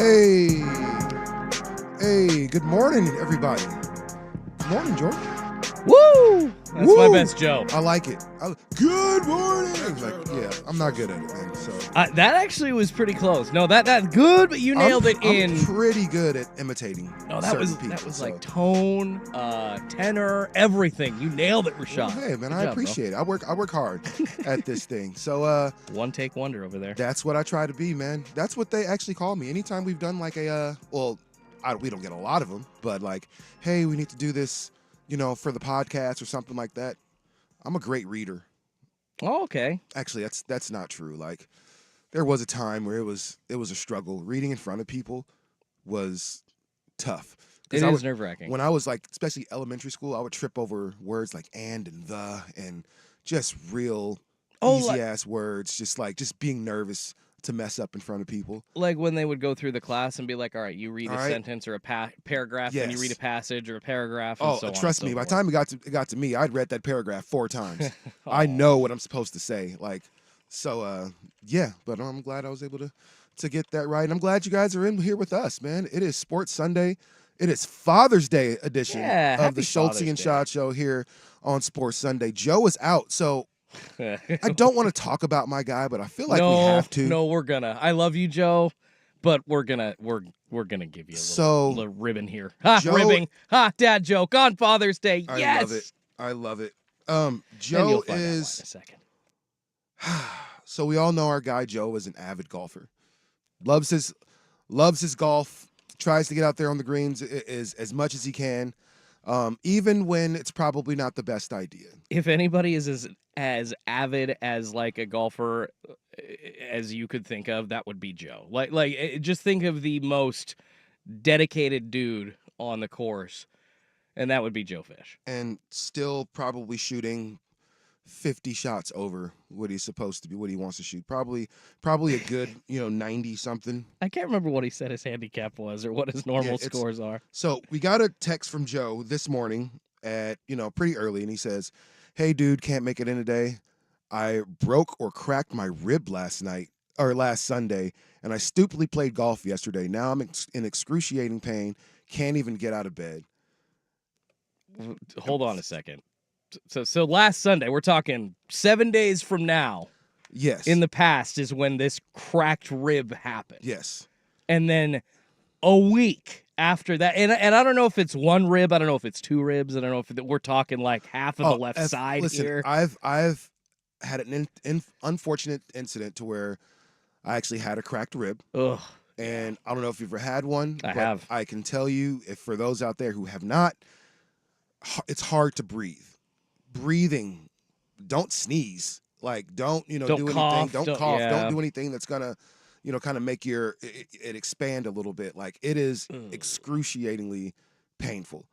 Hey, hey, good morning, everybody. Good morning, George. Woo! That's Woo! my best Joe. I like it. Good morning. I'm not good at it, man. So That actually was pretty close. No, that's good, but you nailed it in. I'm pretty good at imitating. No, certain people, that was so. like tone, tenor, everything. You nailed it, Rashad. Well, hey, man, I appreciate it. I work hard at this thing. So one take wonder over there. that's what I try to be, man. That's what they actually call me. Anytime we've done like we don't get a lot of them, but like, hey, we need to do this, for the podcast or something like that. I'm a great reader. Oh, okay. Actually, that's not true. Like, there was a time where it was a struggle. Reading in front of people was tough. It is nerve-wracking. When I was like, especially elementary school, I would trip over words like and the and just real easy-ass words, just being nervous to mess up in front of people. Like when they would go through the class and be like, all right, you read a sentence or a paragraph, and you read a passage or a paragraph, and so on. Trust me, by the time it got to me, I'd read that paragraph 4 times. Oh. I know what I'm supposed to say. Like, so, but I'm glad I was able to get that right. And I'm glad you guys are in here with us, man. It is Sports Sunday. It is Father's Day edition of the Schultz and Shad Show here on Sports Sunday. Joe is out, so I don't want to talk about my guy, but I feel like we have to. No, we're gonna. I love you, Joe, but we're gonna give you a little ribbon here. Ha, Joe, ribbing. Ha, dad joke on Father's Day. Yes. I love it. Joe is in a second. So we all know our guy Joe is an avid golfer. Loves his golf. Tries to get out there on the greens as much as he can, even when it's probably not the best idea. If anybody is as avid as like a golfer as you could think of, that would be Joe. Like just think of the most dedicated dude on the course, and that would be Joe Fish. And still probably shooting 50 shots over what he's supposed to be, what he wants to shoot. Probably a good, 90 something. I can't remember what he said his handicap was or what his normal scores are. So we got a text from Joe this morning at, pretty early, and he says, "Hey dude, can't make it in today. I broke or cracked my rib last Sunday, and I stupidly played golf yesterday. Now I'm in excruciating pain, can't even get out of bed." Hold on a second. So last Sunday, we're talking 7 days from now. Yes. In the past is when this cracked rib happened. Yes. And then a week after that, and I don't know if it's one rib, I don't know if it's 2 ribs, I don't know if we're talking like half of the left side here. I've had an unfortunate incident to where I actually had a cracked rib. Ugh. And I don't know if you've ever had one. I have. I can tell you, if for those out there who have not, it's hard to breathe. Breathing, don't sneeze, like don't do cough, anything, don't cough, don't do anything that's gonna kind of make it expand a little bit. Like, it is excruciatingly painful.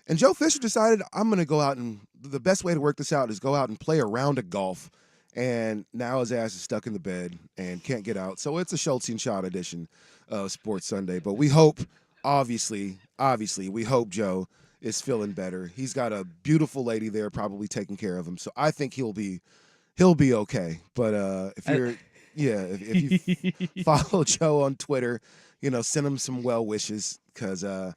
And Joe Fisher decided, I'm gonna go out, and the best way to work this out is go out and play a round of golf, and now his ass is stuck in the bed and can't get out. So it's a Schultz and Shot edition of Sports Sunday, but we hope, obviously we hope Joe is feeling better. He's got a beautiful lady there probably taking care of him. So I think he'll be okay. But if you follow Joe on Twitter, send him some well wishes, because I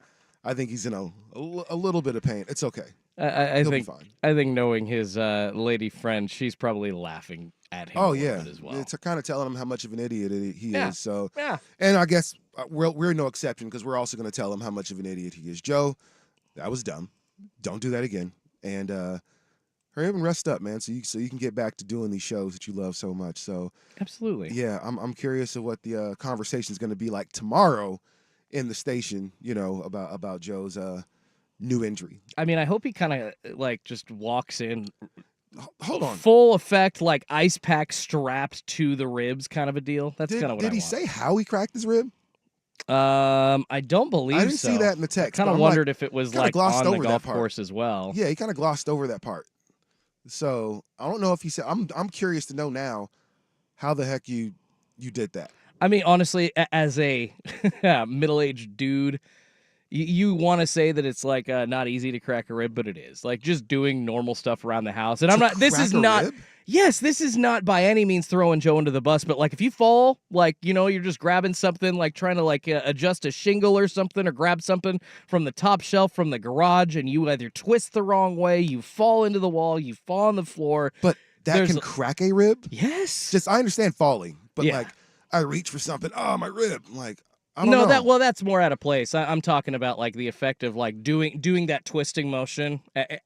think he's in a little bit of pain. It's okay. He'll be fine. I think knowing his lady friend, she's probably laughing at him. Oh yeah, as well. It's kind of telling him how much of an idiot he is. So yeah, and I guess we're no exception, because we're also going to tell him how much of an idiot he is. Joe, that was dumb. Don't do that again. And hurry up and rest up, man, so you can get back to doing these shows that you love so much. So absolutely. Yeah, I'm curious of what the conversation is going to be like tomorrow in the station, about Joe's new injury. I mean, I hope he kind of like just walks in. Hold on. Full effect, like ice pack strapped to the ribs, kind of a deal. That's kind of what I want. Did he say how he cracked his rib? I don't believe so. I didn't see that in the text. I kind of wondered if it was like on the golf course as well. Yeah, he kind of glossed over that part. So I don't know if he said. I'm curious to know now how the heck you did that. I mean, honestly, as a middle-aged dude, you want to say that it's like not easy to crack a rib, but it is. Like just doing normal stuff around the house. And I'm not. This is not. Rib? yes, this is not by any means throwing Joe under the bus, but like if you fall, like, you're just grabbing something, like trying to like adjust a shingle or something, or grab something from the top shelf from the garage, and you either twist the wrong way, you fall into the wall, you fall on the floor. But that There's can crack a rib. Yes. Just I understand falling, but Yeah. like I reach for something. Oh, my rib. I'm like, I don't know. That's more out of place. I'm talking about like the effect of like doing that twisting motion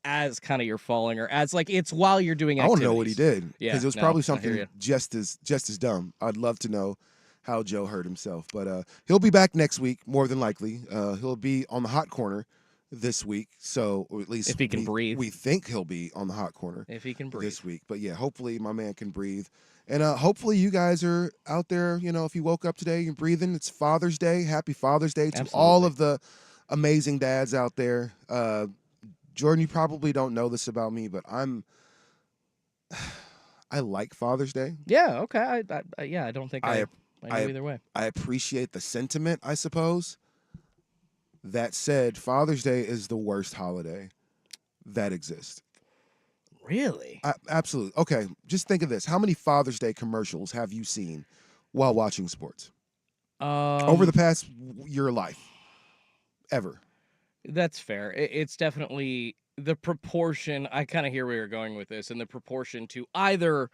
as kind of you're falling, or as like it's while you're doing I activities. want to know what he did, Yeah, because it was no, probably I hear something ya. just as dumb. I'd love to know how Joe hurt himself, but he'll be back next week, more than likely. He'll be on the hot corner this week, so or at least If he can breathe. we think he'll be on the hot corner If he can breathe. this week. But yeah, hopefully my man can breathe. And hopefully you guys are out there, if you woke up today, you're breathing. It's Father's Day. Happy Father's Day to all Absolutely. of the amazing dads out there. Jordan, you probably don't know this about me, but I like Father's Day. Yeah, okay. I don't think I know I- either way. I appreciate the sentiment, I suppose. That said, Father's Day is the worst holiday that exists. Really? Absolutely. Okay, just think of this. How many Father's Day commercials have you seen while watching sports over the past your life? Ever? That's fair. It's definitely the proportion. I kind of hear where you're going with this, and the proportion to either.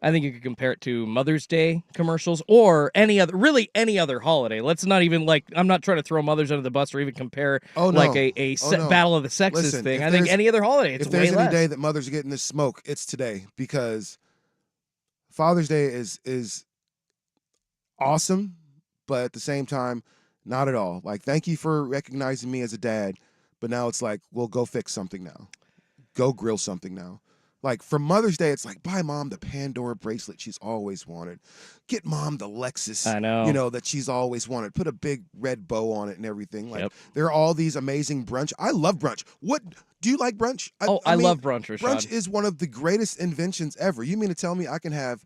I think you could compare it to Mother's Day commercials or any other holiday. Let's not even I'm not trying to throw mothers under the bus or even compare Oh, no. like a Oh, no. battle of the sexes Listen, thing. if I think there's- any other holiday, it's If way there's any less. day that mothers are getting this smoke, it's today, because Father's Day is awesome, but at the same time, not at all. Like, thank you for recognizing me as a dad, but now it's like, well, go fix something now. Go grill something now. Like, for Mother's Day, it's like, buy mom the Pandora bracelet she's always wanted. Get mom the Lexus, I know. that she's always wanted. Put a big red bow on it and everything. Like, Yep. there are all these amazing brunch. I love brunch. What do you like brunch? I mean, love brunch, Rashad. brunch is one of the greatest inventions ever. You mean to tell me I can have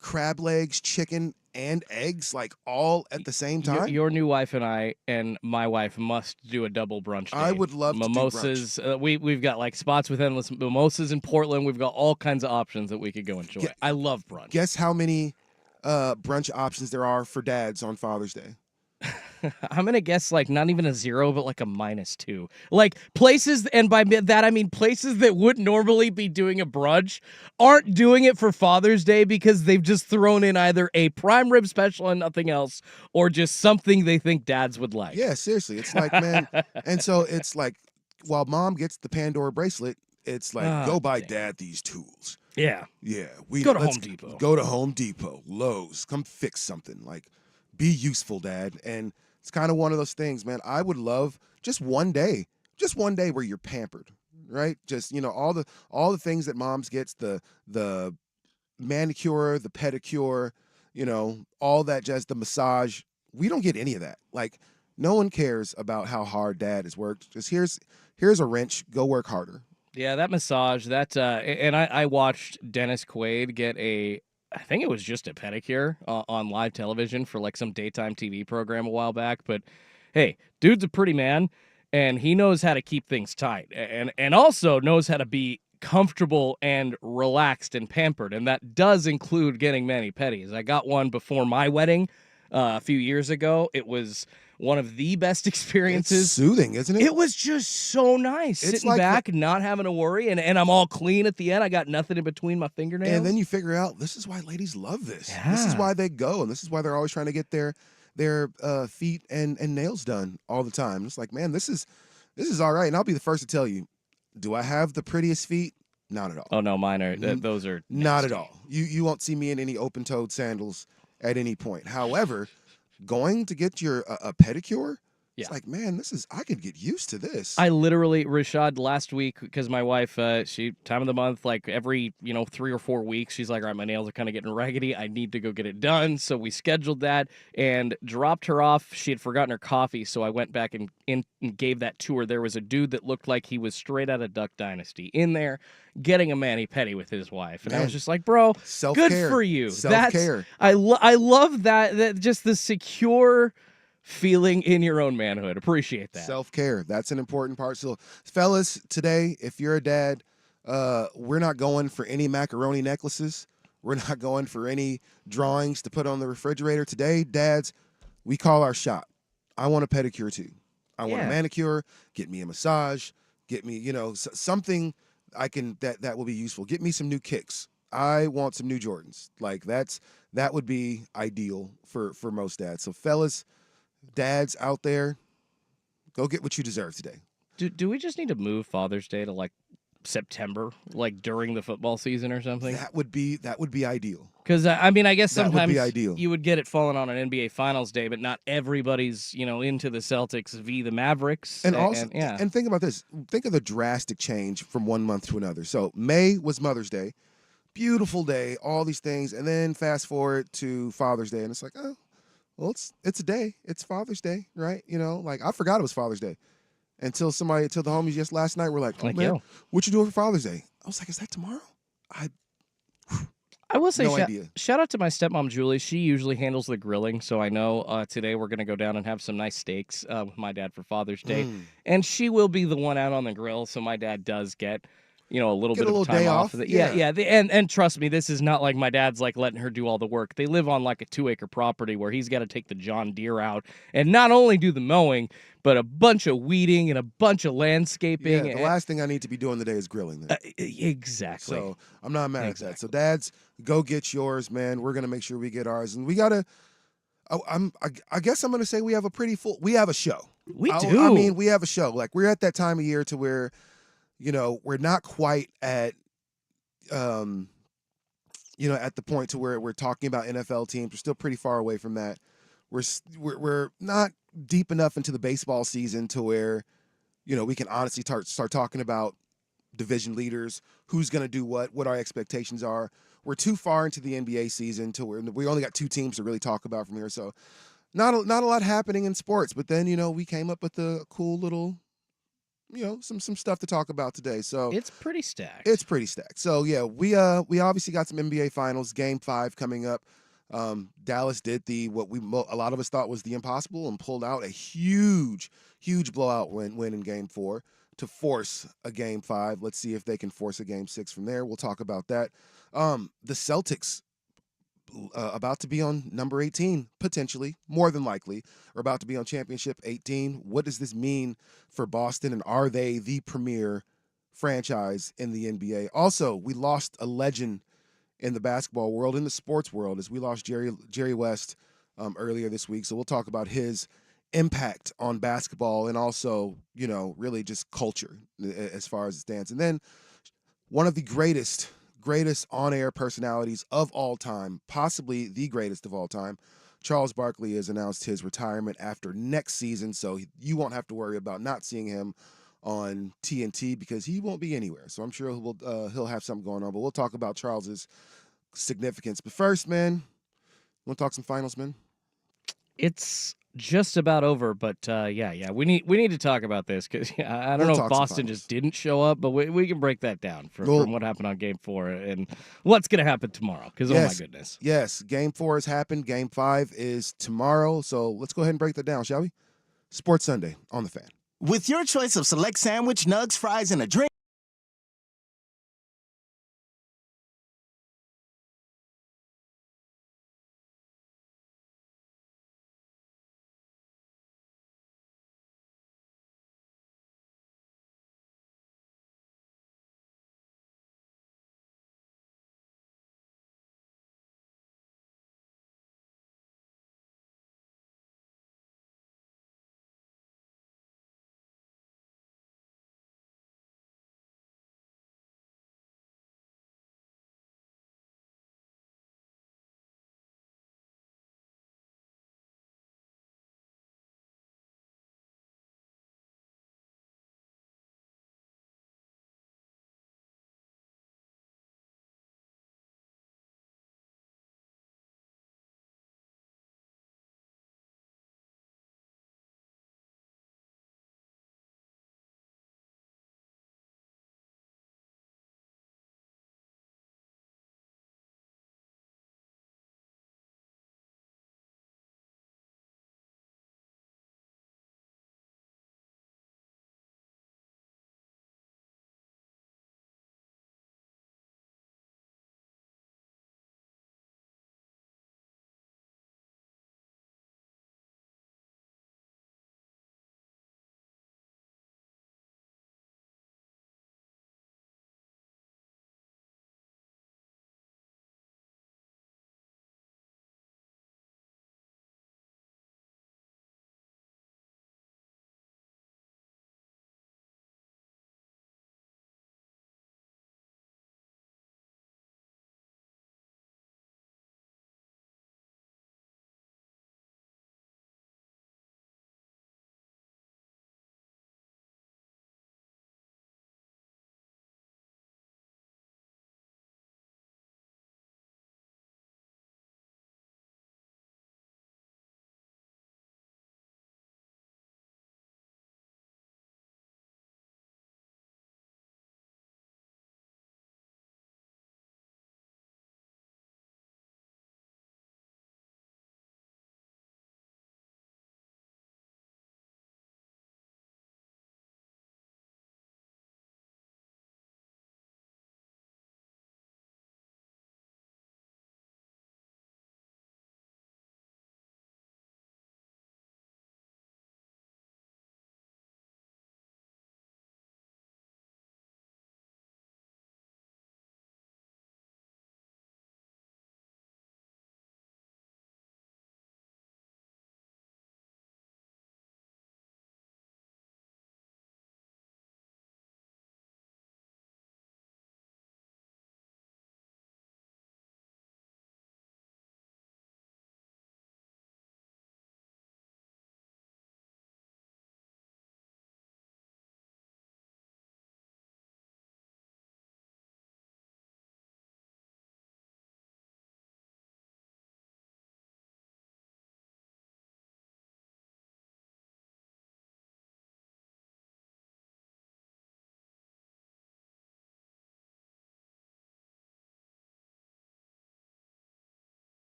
crab legs, chicken, and eggs like all at the same time? Your new wife and I and my wife must do a double brunch day. I would love to do mimosas. We've got like spots with endless mimosas in Portland. We've got all kinds of options that we could go enjoy. I love brunch. Guess how many brunch options there are for dads on Father's Day? I'm gonna guess like not even a 0, but like a -2. Like places, and by that I mean places that would normally be doing a brunch aren't doing it for Father's Day because they've just thrown in either a prime rib special and nothing else, or just something they think dads would like. Yeah, seriously. It's like, man. And so it's like, while mom gets the Pandora bracelet, it's like, Oh, go buy damn. dad these tools. Yeah. Yeah. Go to let's Home Depot. Go to Home Depot, Lowe's. Come fix something. Like, be useful, dad. And it's kind of one of those things, man. I would love just one day where you're pampered, right? Just, all the things that moms gets, the manicure, the pedicure, all that, just the massage. We don't get any of that. Like, no one cares about how hard dad has worked. Just here's a wrench, go work harder. Yeah, that massage, and I watched Dennis Quaid get I think it was just a pedicure on live television for like some daytime TV program a while back. But hey, dude's a pretty man, and he knows how to keep things tight, and also knows how to be comfortable and relaxed and pampered, and that does include getting mani-pedis. I got one before my wedding a few years ago. It was one of the best experiences. It's soothing, isn't it? It was just so nice. It's Sitting like back, not having to worry, and I'm all clean at the end. I got nothing in between my fingernails. And then you figure out this is why ladies love this. This is Yeah. why they go, and this is why they're always trying to get their feet and nails done all the time. It's like, man, this is all right. And I'll be the first to tell you, do I have the prettiest feet? Not at all. Oh no, mine are those are Not at nasty. all. You won't see me in any open-toed sandals at any point. However, going to get your a pedicure, Yeah. it's like, man, I could get used to this. I literally, Rashad, last week, because my wife, she time of the month, like every 3 or 4 weeks, she's like, all right, my nails are kind of getting raggedy. I need to go get it done. So we scheduled that and dropped her off. She had forgotten her coffee, so I went back and gave that to her. There was a dude that looked like he was straight out of Duck Dynasty in there getting a mani-pedi with his wife, and I Man. was just like, bro, Self-care. good for you. Self-care. I love that just the secure feeling in your own manhood. Appreciate that. Self-care. That's an important part. So, fellas, today, if you're a dad, We're not going for any macaroni necklaces. We're not going for any drawings to put on the refrigerator. Today, dads, we call our shot. I want a pedicure too. I want a Yeah. manicure. Get me a massage. Get me, something I can that will be useful. Get me some new kicks. I want some new Jordans. Like that would be ideal for most dads. So fellas, dads out there, go get what you deserve today. Do we just need to move Father's Day to like September, like during the football season or something? That would be ideal. Because I mean, I guess That would be sometimes ideal. you would get it falling on an NBA Finals day, but not everybody's into the Celtics v the Mavericks, And also, yeah, and think about this. Think of the drastic change from one month to another. So May was Mother's Day, beautiful day, all these things, and then fast forward to Father's Day, and it's like, oh, well, it's a day, it's Father's Day, right? Like I forgot it was Father's Day until the homies just last night were like, oh like man, yo. what you doing for Father's Day? I was like, is that tomorrow? I I will say no idea. shout out to my stepmom Julie. She usually handles the grilling, so I know today we're gonna go down and have some nice steaks with my dad for Father's Day, Mm. and she will be the one out on the grill. So my dad does get a little Get bit a of little time day off. off. Yeah, Yeah. yeah. And trust me, this is not like my dad's like letting her do all the work. They live on like a 2-acre property where he's got to take the John Deere out and not only do the mowing, but a bunch of weeding and a bunch of Yeah, landscaping. the last thing I need to be doing today is grilling then. Exactly. So I'm not mad at that. So Exactly. dads, go get yours, man. We're gonna make sure we get ours, and we gotta. I guess I'm gonna say we have a pretty full. We have a show. We I mean, do. we have a show. Like we're at that time of year to where, we're not quite at, um, at the point to where we're talking about NFL teams. We're still pretty far away from that. We're not deep enough into the baseball season to where, we can honestly start talking about division leaders, who's going to do what our expectations are. We're too far into the NBA season to where we only got two teams to really talk about from here. So not a lot happening in sports. But then we came up with a cool little some stuff to talk about today. So It's pretty stacked. it's pretty stacked. So yeah, we obviously got some NBA Finals Game 5 coming up. Dallas did a lot of us thought was the impossible and pulled out a huge blowout win in Game 4 to force a Game 5. Let's see if they can force a Game 6 from there. We'll talk about that. The Celtics about to be on number 18, potentially, more than likely, are about to be on championship 18. What does this mean for Boston, and are they the premier franchise in the NBA? Also, we lost a legend in the basketball world, in the sports world, as we lost Jerry West earlier this week. So we'll talk about his impact on basketball and also, really just culture as far as it stands. And then one of the greatest on-air personalities of all time, possibly the greatest of all time, Charles Barkley has announced his retirement after next season, so you won't have to worry about not seeing him on TNT because he won't be anywhere. So I'm sure he'll have something going on, but we'll talk about Charles's significance. But first, man, want to talk some finals, man? It's just about over, but yeah, we need to talk about this because I don't We'll know if talk some Boston finals. just didn't show up, but we can break that down Well, from what happened on Game 4 and what's gonna happen tomorrow. Because oh my yes, goodness, yes, Game 4 has happened. Game 5 is tomorrow. So let's go ahead and break that down, shall we? Sports Sunday on the Fan. With your choice of select sandwich, nugs, fries, and a drink.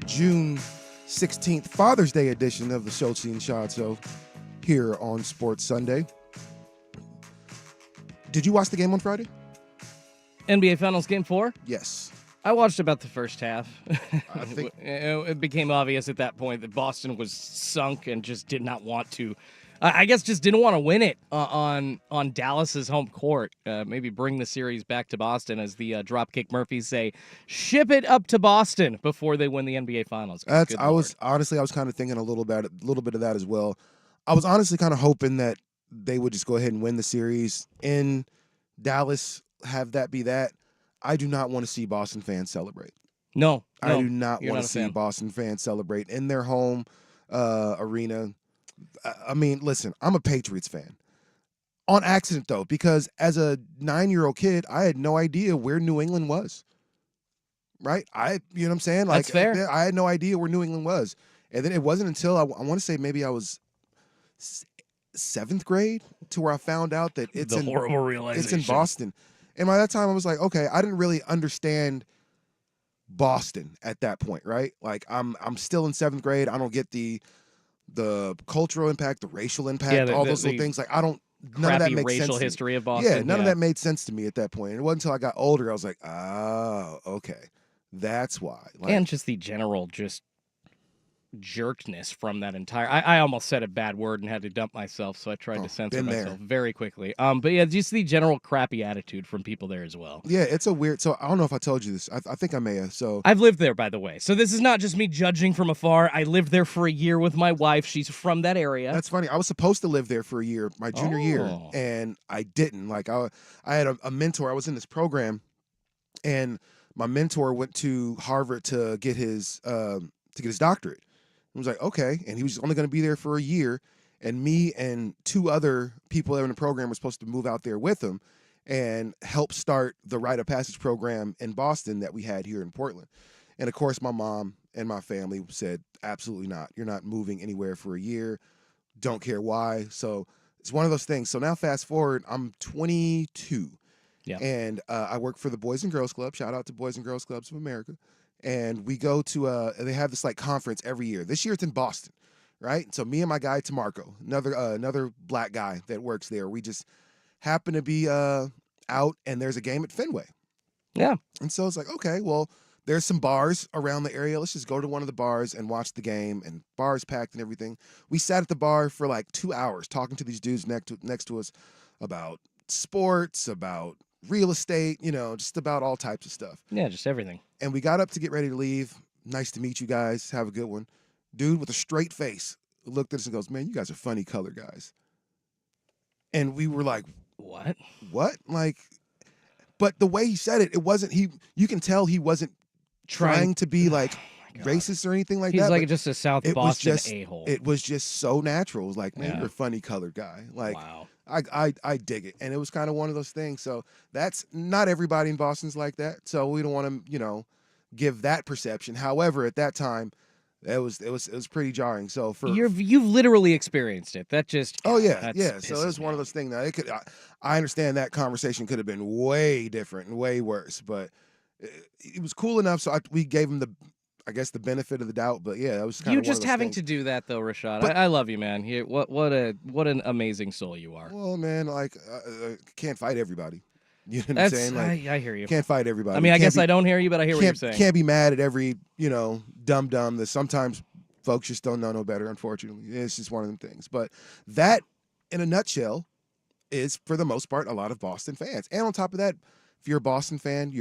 June 16th, Father's Day edition of the Schultz and Shad Show here on Sports Sunday. Did you watch the game on Friday? NBA Finals Game 4? Yes. I watched about the first half. I think It became obvious at that point that Boston was sunk and just did not want to. I guess just didn't want to win it on Dallas's home court. Maybe bring the series back to Boston, as the Dropkick Murphys say. Ship it up to Boston before they win the NBA Finals. I was kind of thinking a little bit of that as well. I was honestly kind of hoping that they would just go ahead and win the series in Dallas, have that be that. I do not want to see Boston fans celebrate. No, I do not want to see Boston fans celebrate in their home arena. I mean, listen, I'm a Patriots fan. On accident, though, because as a 9-year-old kid, I had no idea where New England was. Right? You know what I'm saying? Like, that's fair. I had no idea where New England was. And then it wasn't until I want to say maybe I was 7th grade to where I found out that it's horrible realization. It's in Boston. And by that time, I was like, okay, I didn't really understand Boston at that point, right? Like, I'm still in 7th grade. I don't get the cultural impact, the racial impact, all those little things. Like, none of that makes racial sense. History of Boston. Yeah, none of that made sense to me at that point. And it wasn't until I got older I was like, oh, okay, that's why. Like, and just the general jerkness from that entire. I almost said a bad word and had to dump myself, so I tried to censor myself very quickly. But yeah, just the general crappy attitude from people there as well. Yeah, it's a weird. So I don't know if I told you this. I think I may have. So I've lived there, by the way. So this is not just me judging from afar. I lived there for a year with my wife. She's from that area. That's funny. I was supposed to live there for a year, my junior year, and I didn't. Like I had a mentor. I was in this program, and my mentor went to Harvard to get his doctorate. I was like, okay, and he was only going to be there for a year, and me and 2 other people that were in the program were supposed to move out there with him and help start the Rite of Passage program in Boston that we had here in Portland. And of course, my mom and my family said, absolutely not. You're not moving anywhere for a year. Don't care why. So it's one of those things. So now fast forward, I'm 22. Yeah. And I work for the Boys and Girls Club. Shout out to Boys and Girls Clubs of America. And we go to they have this like conference every year. This year it's in Boston, right? So me and my guy Tamarco, another black guy that works there, we just happen to be out, and there's a game at Fenway. Yeah. And so it's like, okay, well, there's some bars around the area. Let's just go to one of the bars and watch the game. And bars packed and everything. We sat at the bar for like 2 hours talking to these dudes next to us about sports, about real estate, just about all types of stuff. Yeah, just everything. And we got up to get ready to leave. Nice to meet you guys. Have a good one. Dude with a straight face looked at us and goes, man, you guys are funny color guys. And we were like, what? Like, but the way he said it, you can tell he wasn't trying to be like racist or anything like that. He's like just a South Boston a-hole. It was just so natural. It was like, man, you're a funny colored guy. Like, wow. I dig it. And it was kind of one of those things. So that's not everybody in Boston's like that. So we don't want to, give that perception. However, at that time, it was pretty jarring. So you've literally experienced it. That just So it was one of those things that I understand that conversation could have been way different and way worse, but it was cool enough. So we gave him the benefit of the doubt, but yeah, that was kind of you just having to do that though, Rashad. I love you, man. What an amazing soul you are. Well, man, like can't fight everybody. You know what I'm saying? Like, I hear you. Can't fight everybody. I mean, I guess I don't hear you, but I hear what you're saying. Can't be mad at every dumb that sometimes folks just don't know no better. Unfortunately, it's just one of them things. But that, in a nutshell, is for the most part a lot of Boston fans. And on top of that, if you're a Boston fan,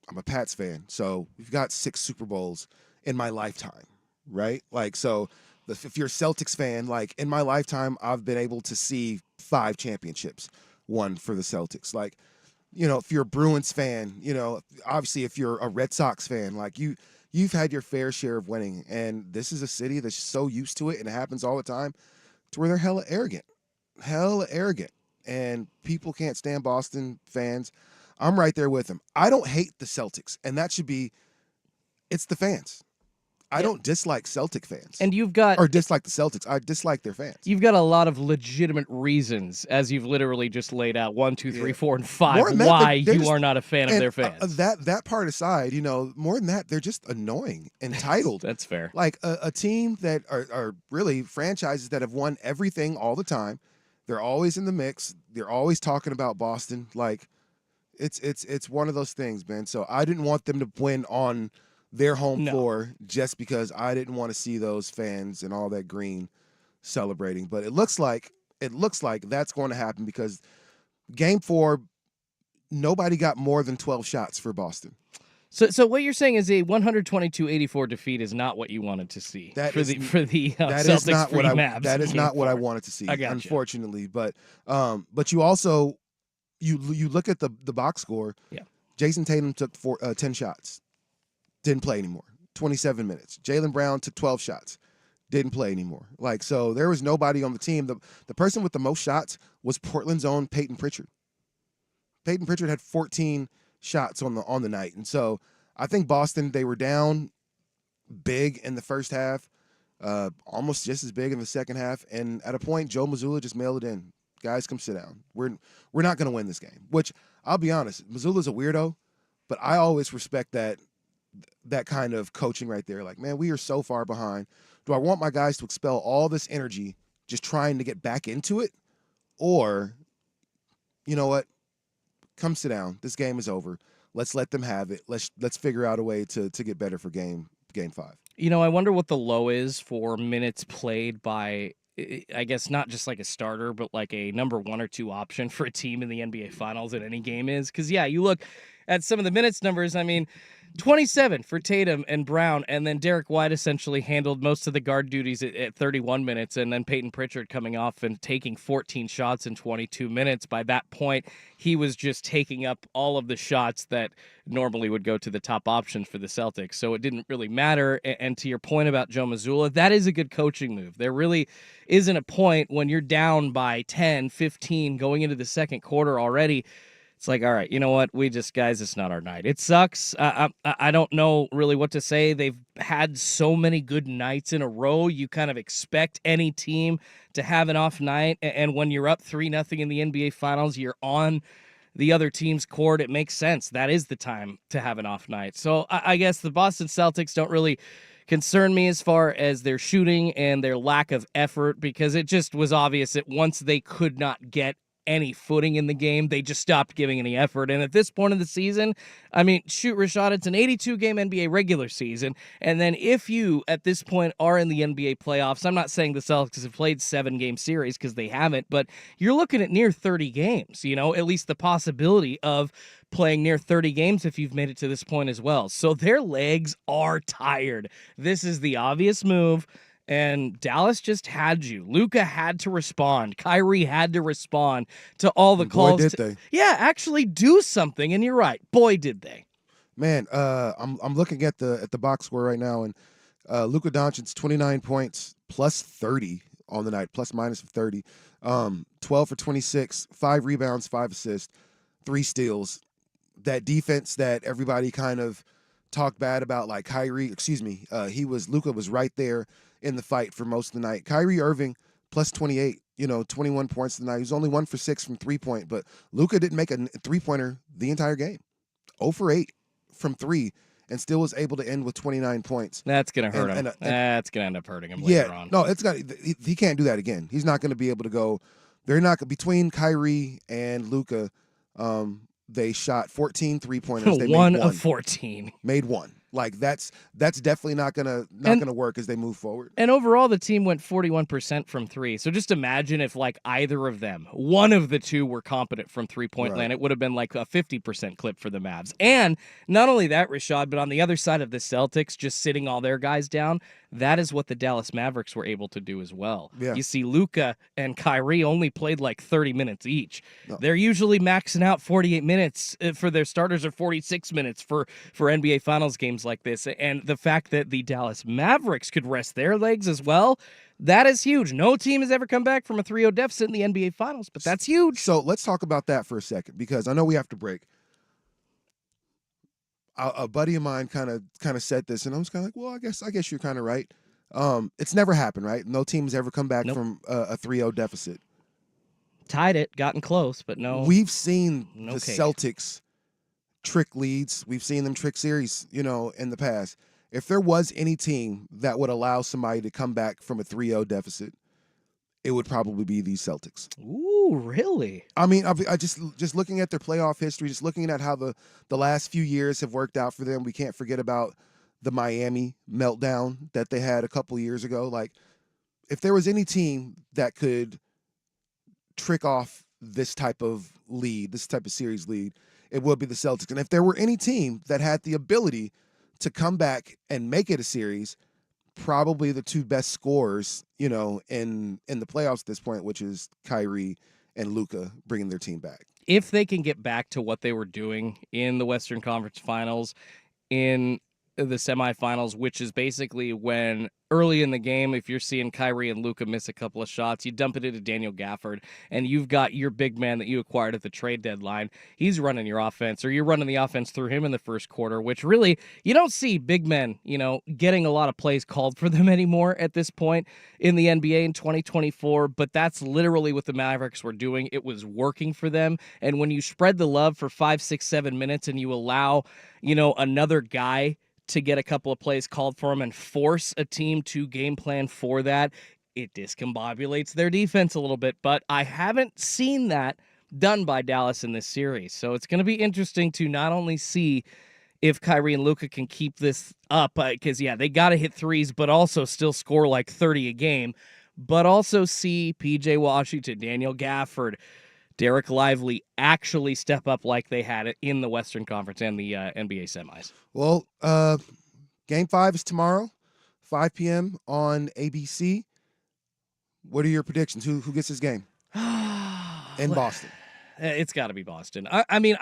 I'm a Pats fan, so we've got 6 Super Bowls in my lifetime, right? Like, so if you're a Celtics fan, like in my lifetime, I've been able to see 5 championships won for the Celtics. Like, if you're a Bruins fan, obviously if you're a Red Sox fan, like you've had your fair share of winning, and this is a city that's so used to it, and it happens all the time, to where they're hella arrogant, and people can't stand Boston fans. I'm right there with them. I don't hate the Celtics, and that should be, it's the fans. I don't dislike Celtic fans. And you've got or dislike the Celtics. I dislike their fans. You've got a lot of legitimate reasons, as you've literally just laid out 1, 2, 3, 4, and 5, More than that, why they're you just- are not a fan of their fans. That part aside, more than that, they're just annoying, entitled. That's fair. Like a team that are really franchises that have won everything all the time. They're always in the mix. They're always talking about Boston. Like it's one of those things, man. So I didn't want them to win on their home floor just because I didn't want to see those fans and all that green celebrating. But it looks like that's going to happen because Game 4, nobody got more than 12 shots for Boston. So what you're saying is a 122-84 defeat is not what you wanted to see for the Celtics free Mavs. That is not what I wanted to see, unfortunately. But you also you look at the box score. Yeah, Jason Tatum took 10 shots, didn't play anymore. 27 minutes. Jaylen Brown took 12 shots, didn't play anymore. Like, so there was nobody on the team. The person with the most shots was Portland's own Peyton Pritchard. Peyton Pritchard had 14 shots on the night. And so I think Boston, they were down big in the first half, almost just as big in the second half. And at a point, Joe Mazzulla just mailed it in. Guys, come sit down. We're not going to win this game, which I'll be honest, Mazzulla's a weirdo, but I always respect that kind of coaching right there. Like, man, we are so far behind. Do I want my guys to expel all this energy just trying to get back into it? Or, you know what? Come sit down. This game is over. Let's let them have it. Let's figure out a way to get better for game 5. I wonder what the low is for minutes played by, I guess, not just like a starter, but like a number 1 or 2 option for a team in the NBA Finals in any game is. Because, yeah, you look at some of the minutes numbers, I mean, 27 for Tatum and Brown, and then Derek White essentially handled most of the guard duties at 31 minutes, and then Peyton Pritchard coming off and taking 14 shots in 22 minutes. By that point, he was just taking up all of the shots that normally would go to the top options for the Celtics, so it didn't really matter. And to your point about Joe Mazzulla, that is a good coaching move. There really isn't a point when you're down by 10, 15 going into the second quarter already. It's like, all right, you know what? Guys, it's not our night. It sucks. I don't know really what to say. They've had so many good nights in a row. You kind of expect any team to have an off night. And when you're up 3-0 in the NBA Finals, you're on the other team's court. It makes sense. That is the time to have an off night. So I guess the Boston Celtics don't really concern me as far as their shooting and their lack of effort, because it just was obvious that once they could not get any footing in the game, they just stopped giving any effort. And at this point in the season, I mean, shoot, Rashad, it's an 82-game NBA regular season. And then if you, at this point, are in the NBA playoffs, I'm not saying the Celtics have played 7-game series because they haven't, but you're looking at near 30 games, at least the possibility of playing near 30 games if you've made it to this point as well. So their legs are tired. This is the obvious move. And Dallas just had you. Luka had to respond. Kyrie had to respond to all the calls. Boy, did they. Yeah, actually do something. And you're right. Boy, did they. Man, I'm looking at the box score right now, and Luka Doncic's 29 points plus 30 on the night, plus minus of 30. 12 for 26, 5 rebounds, 5 assists, 3 steals. That defense that everybody kind of talked bad about, like Luka was right there in the fight for most of the night. Kyrie Irving plus 28, 21 points tonight. He was only 1 for 6 from 3-point, but Luka didn't make a 3-pointer the entire game. 0 for 8 from 3, and still was able to end with 29 points. That's going to hurt him. That's going to end up hurting him later on. No, he can't do that again. He's not going to be able to go. They're not between Kyrie and Luka. They shot 14 3-pointers. They one made of 14. Made 1. Like that's definitely not gonna work as they move forward. And overall, the team went 41% from 3. So just imagine if like either of them, one of the two, were competent from 3-point land, it would have been like a 50% clip for the Mavs. And not only that, Rashad, but on the other side of the Celtics, just sitting all their guys down, that is what the Dallas Mavericks were able to do as well. Yeah. You see, Luka and Kyrie only played like 30 minutes each. No. They're usually maxing out 48 minutes for their starters, or 46 minutes for NBA Finals games like this. And the fact that the Dallas Mavericks could rest their legs as well, that is huge. No team has ever come back from a 3-0 deficit in the NBA Finals, but that's huge. So let's talk about that for a second, because I know we have to break. a buddy of mine kind of said this, and I was kind of like, well, I guess you're kind of right. It's never happened, right? No team has ever come back Nope. from a 3-0 deficit. Tied it, gotten close, but no. We've seen no the cake. Celtics trick leads. We've seen them trick series, in the past. If there was any team that would allow somebody to come back from a 3-0 deficit, it would probably be these Celtics. Ooh, really? I mean, I just looking at their playoff history, just looking at how the last few years have worked out for them. We can't forget about the Miami meltdown that they had a couple years ago. Like, if there was any team that could trick off this type of lead, this type of series lead, it would be the Celtics. And if there were any team that had the ability to come back and make it a series, probably the two best scorers, in the playoffs at this point, which is Kyrie and Luka bringing their team back. If they can get back to what they were doing in the Western Conference Finals, in the semifinals, which is basically when early in the game, if you're seeing Kyrie and Luka miss a couple of shots, you dump it into Daniel Gafford, and you've got your big man that you acquired at the trade deadline. He's running your offense, or you're running the offense through him in the first quarter, which really, you don't see big men, getting a lot of plays called for them anymore at this point in the NBA in 2024, but that's literally what the Mavericks were doing. It was working for them, and when you spread the love for 5, 6, 7 minutes and you allow, another guy to get a couple of plays called for him and force a team to game plan for that, it discombobulates their defense a little bit. But I haven't seen that done by Dallas in this series. So it's going to be interesting to not only see if Kyrie and Luka can keep this up, because, they got to hit threes, but also still score like 30 a game, but also see PJ Washington, Daniel Gafford, Derek Lively actually step up like they had it in the Western Conference and the NBA semis. Well, Game 5 is tomorrow, 5 p.m. on ABC. What are your predictions? Who gets this game in Boston? It's got to be Boston. I mean,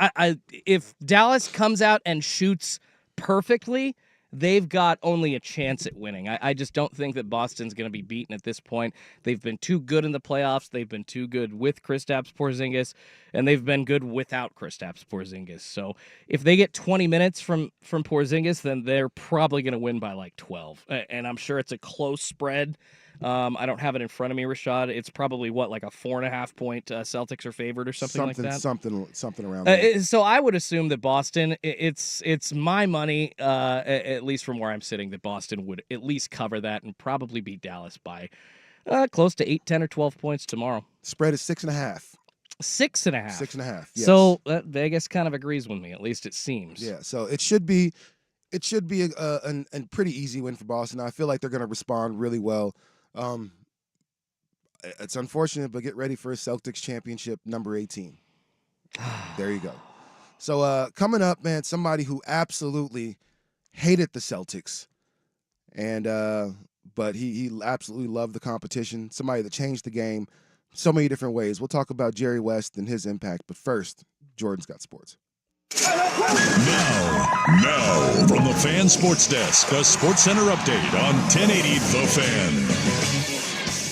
if Dallas comes out and shoots perfectly, they've got only a chance at winning. I just don't think that Boston's going to be beaten at this point. They've been too good in the playoffs. They've been too good with Kristaps Porzingis, and they've been good without Kristaps Porzingis. So if they get 20 minutes from Porzingis, then they're probably going to win by like 12. And I'm sure it's a close spread. I don't have it in front of me, Rashad. It's probably like a 4.5 point Celtics are favored or something like that. Something around there. So I would assume that Boston, it's my money, at least from where I'm sitting, that Boston would at least cover that and probably beat Dallas by close to 8, 10, or 12 points tomorrow. Spread is 6.5. 6.5. 6.5. Yes. So Vegas kind of agrees with me. At least it seems. Yeah. So it should be a pretty easy win for Boston. I feel like they're going to respond really well. It's unfortunate, but get ready for a Celtics championship number 18. There you go. So coming up, man, somebody who absolutely hated the Celtics, and but he absolutely loved the competition. Somebody that changed the game so many different ways. We'll talk about Jerry West and his impact, but first, Jordan's got sports. Now, from the Fan Sports Desk, a SportsCenter update on 1080 The Fan.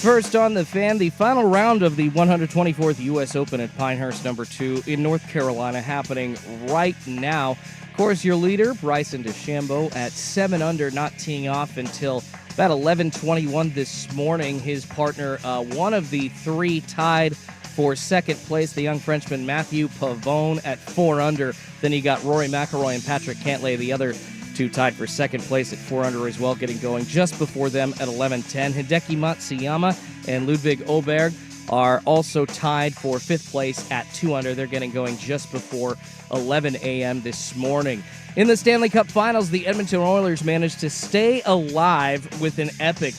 First on The Fan, the final round of the 124th U.S. Open at Pinehurst No. 2 in North Carolina happening right now. Of course, your leader, Bryson DeChambeau, at 7 under, not teeing off until about 11:21 this morning. His partner, one of the three tied for second place, the young Frenchman Mathieu Pavone at 4 under. Then you got Rory McIlroy and Patrick Cantlay, the other two tied for second place at 4 under as well, getting going just before them at 11:10. Hideki Matsuyama and Ludwig Åberg are also tied for 5th place at 2 under. They're getting going just before 11 a.m. this morning. In the Stanley Cup Finals, the Edmonton Oilers managed to stay alive with an epic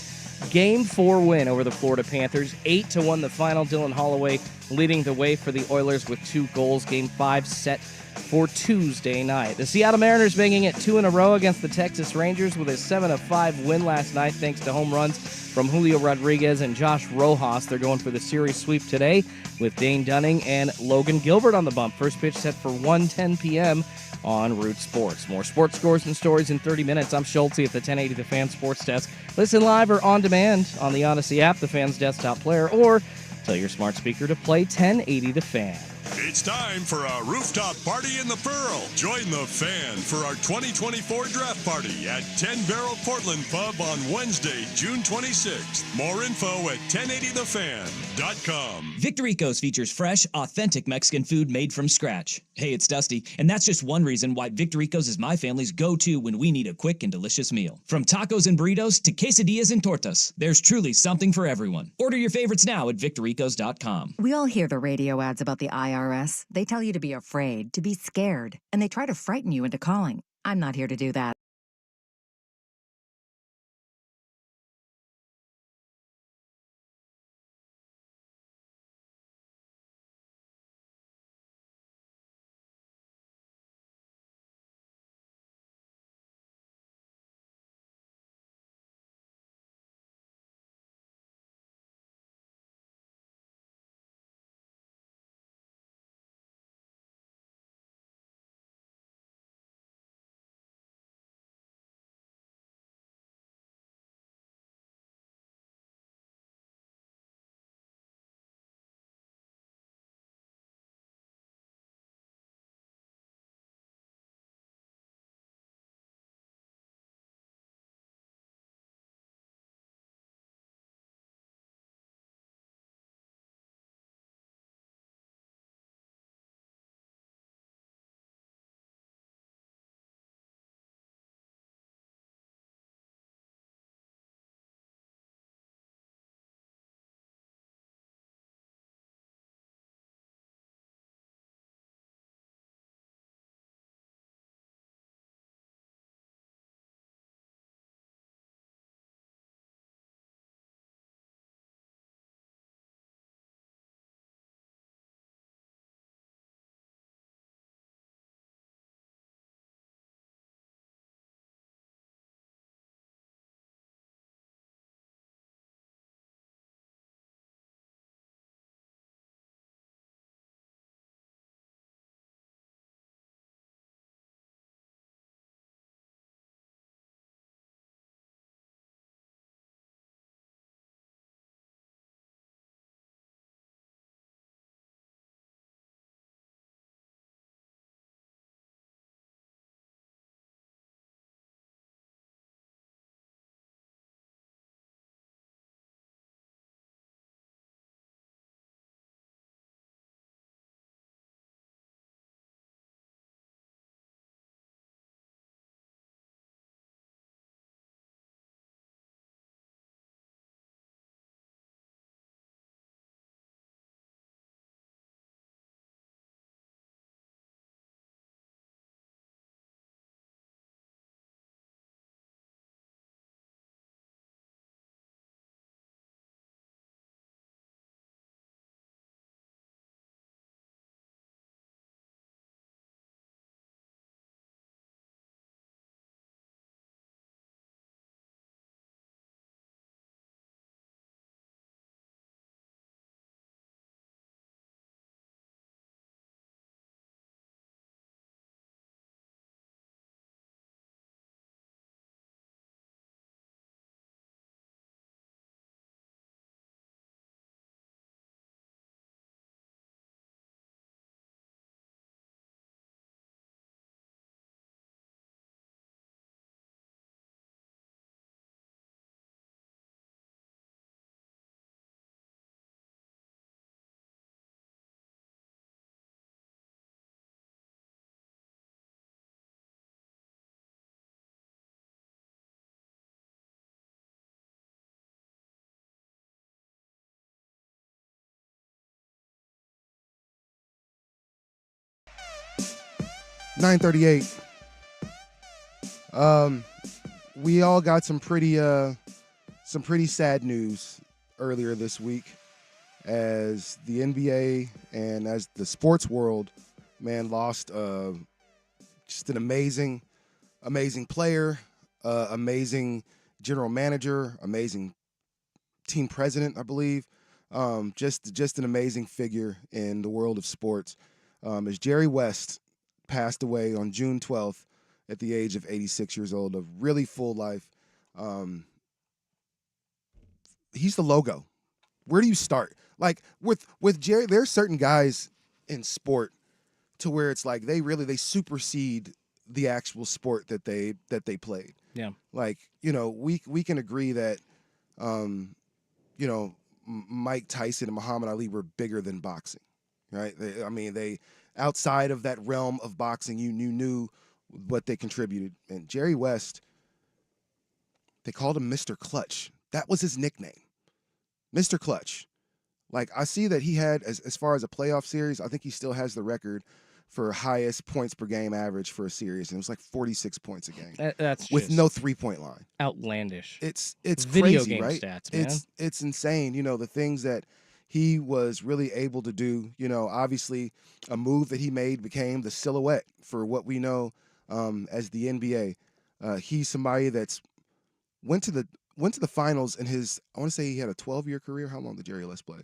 Game 4 win over the Florida Panthers. 8-1 the final. Dylan Holloway leading the way for the Oilers with 2 goals. Game 5 set for Tuesday night. The Seattle Mariners banging it 2 in a row against the Texas Rangers with a 7-5 win last night thanks to home runs from Julio Rodriguez and Josh Rojas. They're going for the series sweep today with Dane Dunning and Logan Gilbert on the bump. First pitch set for 1:10 p.m. on Root Sports. More sports scores and stories in 30 minutes. I'm Schulte at the 1080 The Fan Sports Desk. Listen live or on demand on the Odyssey app, the Fan's desktop player, or tell your smart speaker to play 1080 The Fan. It's time for a rooftop party in the Pearl. Join the Fan for our 2024 draft party at 10 Barrel Portland Pub on Wednesday, June 26th. More info at 1080thefan.com. Victoricos features fresh, authentic Mexican food made from scratch. Hey, it's Dusty, and that's just one reason why Victoricos is my family's go-to when we need a quick and delicious meal. From tacos and burritos to quesadillas and tortas, there's truly something for everyone. Order your favorites now at victoricos.com. We all hear the radio ads about the IRS. They tell you to be afraid, to be scared, and they try to frighten you into calling. I'm not here to do that. .938. We all got some pretty sad news earlier this week as the NBA and as the sports world, man, lost just an amazing player, amazing general manager, amazing team president, I believe. Just an amazing figure in the world of sports. As Jerry West passed away on June 12th at the age of 86 years old, a really full life. He's the logo. Where do you start? Like with Jerry, there's certain guys in sport to where it's like they supersede the actual sport that they played. Yeah. Like, we can agree that Mike Tyson and Muhammad Ali were bigger than boxing, right? They outside of that realm of boxing, you knew what they contributed. And Jerry West, they called him Mr. Clutch. That was his nickname, Mr. Clutch. Like, I see that he had, as far as a playoff series, I think he still has the record for highest points per game average for a series, and it was like 46 points a game. That's with just no 3-point line. outlandish. It's video crazy, game right? stats, man. It's insane. The things that he was really able to do. Obviously, a move that he made became the silhouette for what we know as the NBA. He's somebody that's went to the finals in his. I want to say he had a 12-year career. How long did Jerry West play?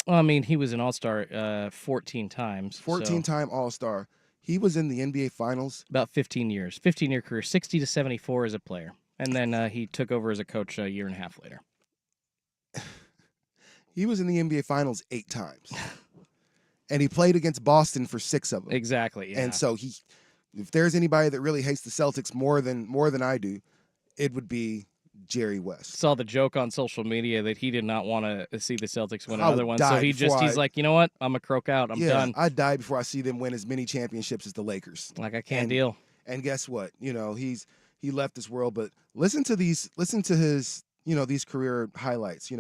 Well, I mean, he was an All-Star 14 times. 14-time All-Star. He was in the NBA Finals. About 15 years. 15-year career, 60 to 74 as a player. And then he took over as a coach a year and a half later. He was in the NBA Finals 8 times. And he played against Boston for 6 of them. Exactly, yeah. And so if there's anybody that really hates the Celtics more than I do, it would be Jerry West. Saw the joke on social media that he did not want to see the Celtics win I would another one. die So he's like, you know what? I'm going to croak out. I'm done. I'd die before I see them win as many championships as the Lakers. Like, I can't deal. And guess what? He left this world, but listen to his, these career highlights.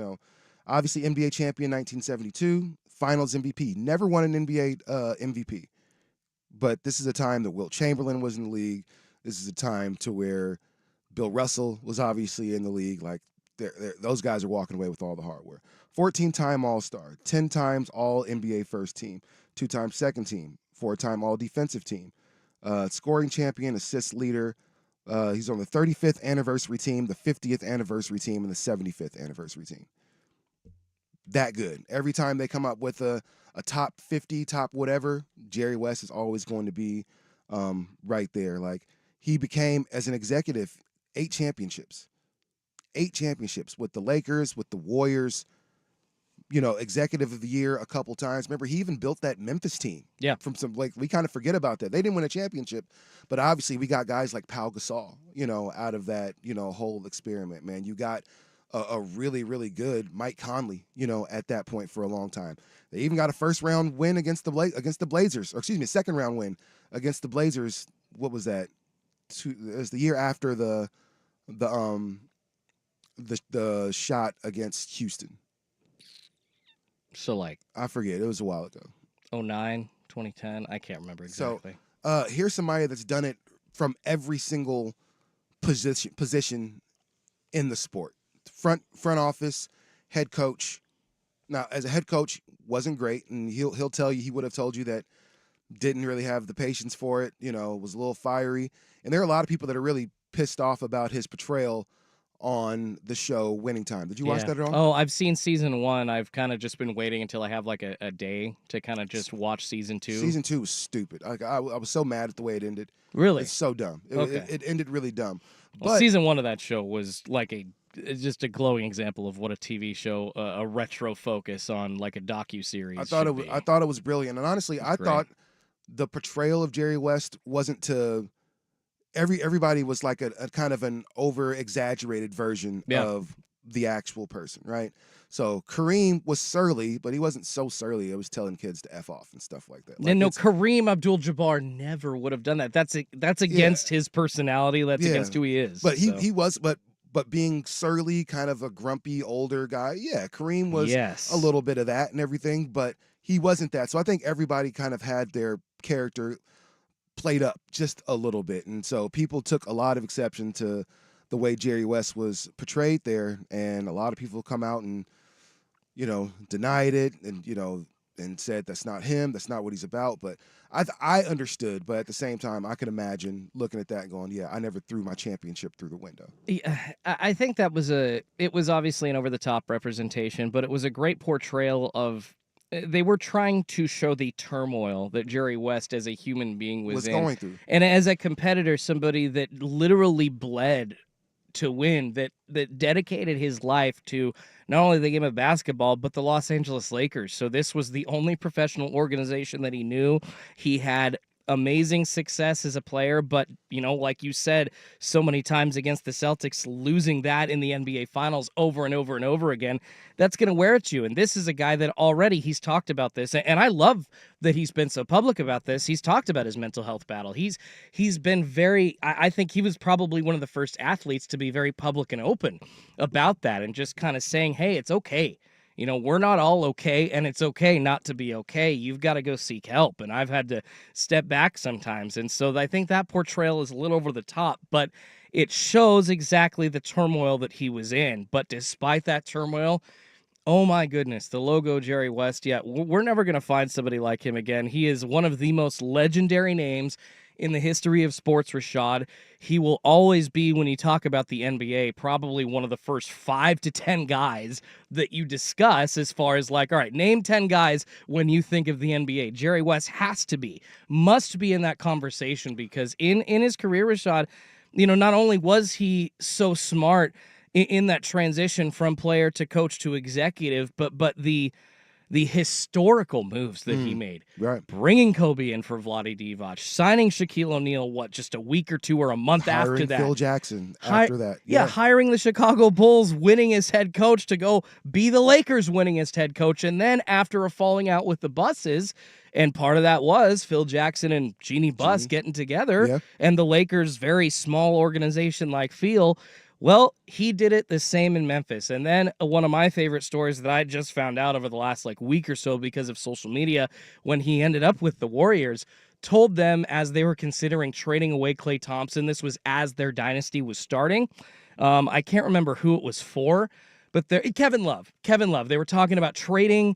Obviously NBA champion 1972, Finals MVP, never won an NBA MVP. But this is a time that Wilt Chamberlain was in the league. This is a time to where Bill Russell was obviously in the league. Like, those guys are walking away with all the hardware. 14-time All-Star, 10 times All-NBA first team, 2-time second team, 4-time All-Defensive team, scoring champion, assist leader. He's on the 35th anniversary team, the 50th anniversary team, and the 75th anniversary team. That good. Every time they come up with a top 50, top whatever, Jerry West is always going to be right there. Like, he became, as an executive, 8 championships. 8 championships with the Lakers, with the Warriors, executive of the year a couple times. Remember, he even built that Memphis team. Yeah. From we kind of forget about that. They didn't win a championship, but obviously we got guys like Pau Gasol, out of that, whole experiment, man. You got a really, really good Mike Conley, at that point for a long time. They even got a first-round win against the Blazers, or excuse me, a second-round win against the Blazers. What was that? It was the year after the shot against Houston. So, like, I forget. It was a while ago. 09, 2010. I can't remember exactly. So, here's somebody that's done it from every single position in the sport. Front office, head coach. Now, as a head coach, wasn't great, and he'll tell you, he would have told you that didn't really have the patience for it. Was a little fiery, and there are a lot of people that are really pissed off about his portrayal on the show Winning Time. Did you watch that at all? Oh, I've seen season 1. I've kind of just been waiting until I have like a day to kind of just watch season 2. Season 2 was stupid. I was so mad at the way it ended. Really? It's so dumb. It ended really dumb. Well, But season 1 of that show was like just a glowing example of what a TV show, a retro focus on like a docu-series. I thought it was brilliant. And honestly, I thought the portrayal of Jerry West wasn't to everybody was like a kind of an over-exaggerated version of the actual person, right? So Kareem was surly, but he wasn't so surly. It was telling kids to F off and stuff like that. No, Kareem Abdul-Jabbar never would have done that. That's against his personality. That's against who he is. But he was, but being surly, kind of a grumpy older guy, Kareem was a little bit of that and everything, but he wasn't that. So I think everybody kind of had their character played up just a little bit. And so people took a lot of exception to the way Jerry West was portrayed there. And a lot of people come out and, denied it and, and said that's not him, that's not what he's about. But I understood, but at the same time, I could imagine looking at that and going, I never threw my championship through the window. Yeah, I think that it was obviously an over-the-top representation, but it was a great portrayal of, they were trying to show the turmoil that Jerry West as a human being was in. Going through. And as a competitor, somebody that literally bled to win, that dedicated his life to not only the game of basketball, but the Los Angeles Lakers. So this was the only professional organization that he knew. He had amazing success as a player, but, you know, like you said so many times against the Celtics, losing that in the NBA Finals over and over and over again, that's going to wear at you. And this is a guy that already he's talked about this, and I love that he's been so public about this. He's talked about his mental health battle. He's been very, I think he was probably one of the first athletes to be very public and open about that, and just kind of saying, hey, it's okay. You know, we're not all okay, and it's okay not to be okay. You've got to go seek help, and I've had to step back sometimes. And so I think that portrayal is a little over the top, but it shows exactly the turmoil that he was in. But despite that turmoil, oh my goodness, the logo Jerry West, yeah, we're never going to find somebody like him again. He is one of the most legendary names in the history of sports, Rashad. He will always be, when you talk about the NBA, probably one of the first 5 to 10 guys that you discuss as far as like, all right, name 10 guys when you think of the NBA. Jerry West must be in that conversation, because in his career, Rashad, you know, not only was he so smart in that transition from player to coach to executive, but the historical moves that he made. Right. Bringing Kobe in for Vlade Divac, signing Shaquille O'Neal, just a week or two or a month after Hiring that. Phil Jackson after that. Yeah, hiring the Chicago Bulls, winning as head coach to go be the Lakers, winning as head coach. And then after a falling out with the Busses, and part of that was Phil Jackson and Jeannie Buss getting together, and the Lakers' very small organization like feel. Well, he did it the same in Memphis. And then one of my favorite stories that I just found out over the last week or so because of social media, when he ended up with the Warriors, told them as they were considering trading away Klay Thompson, this was as their dynasty was starting. I can't remember who it was for, but Kevin Love. They were talking about trading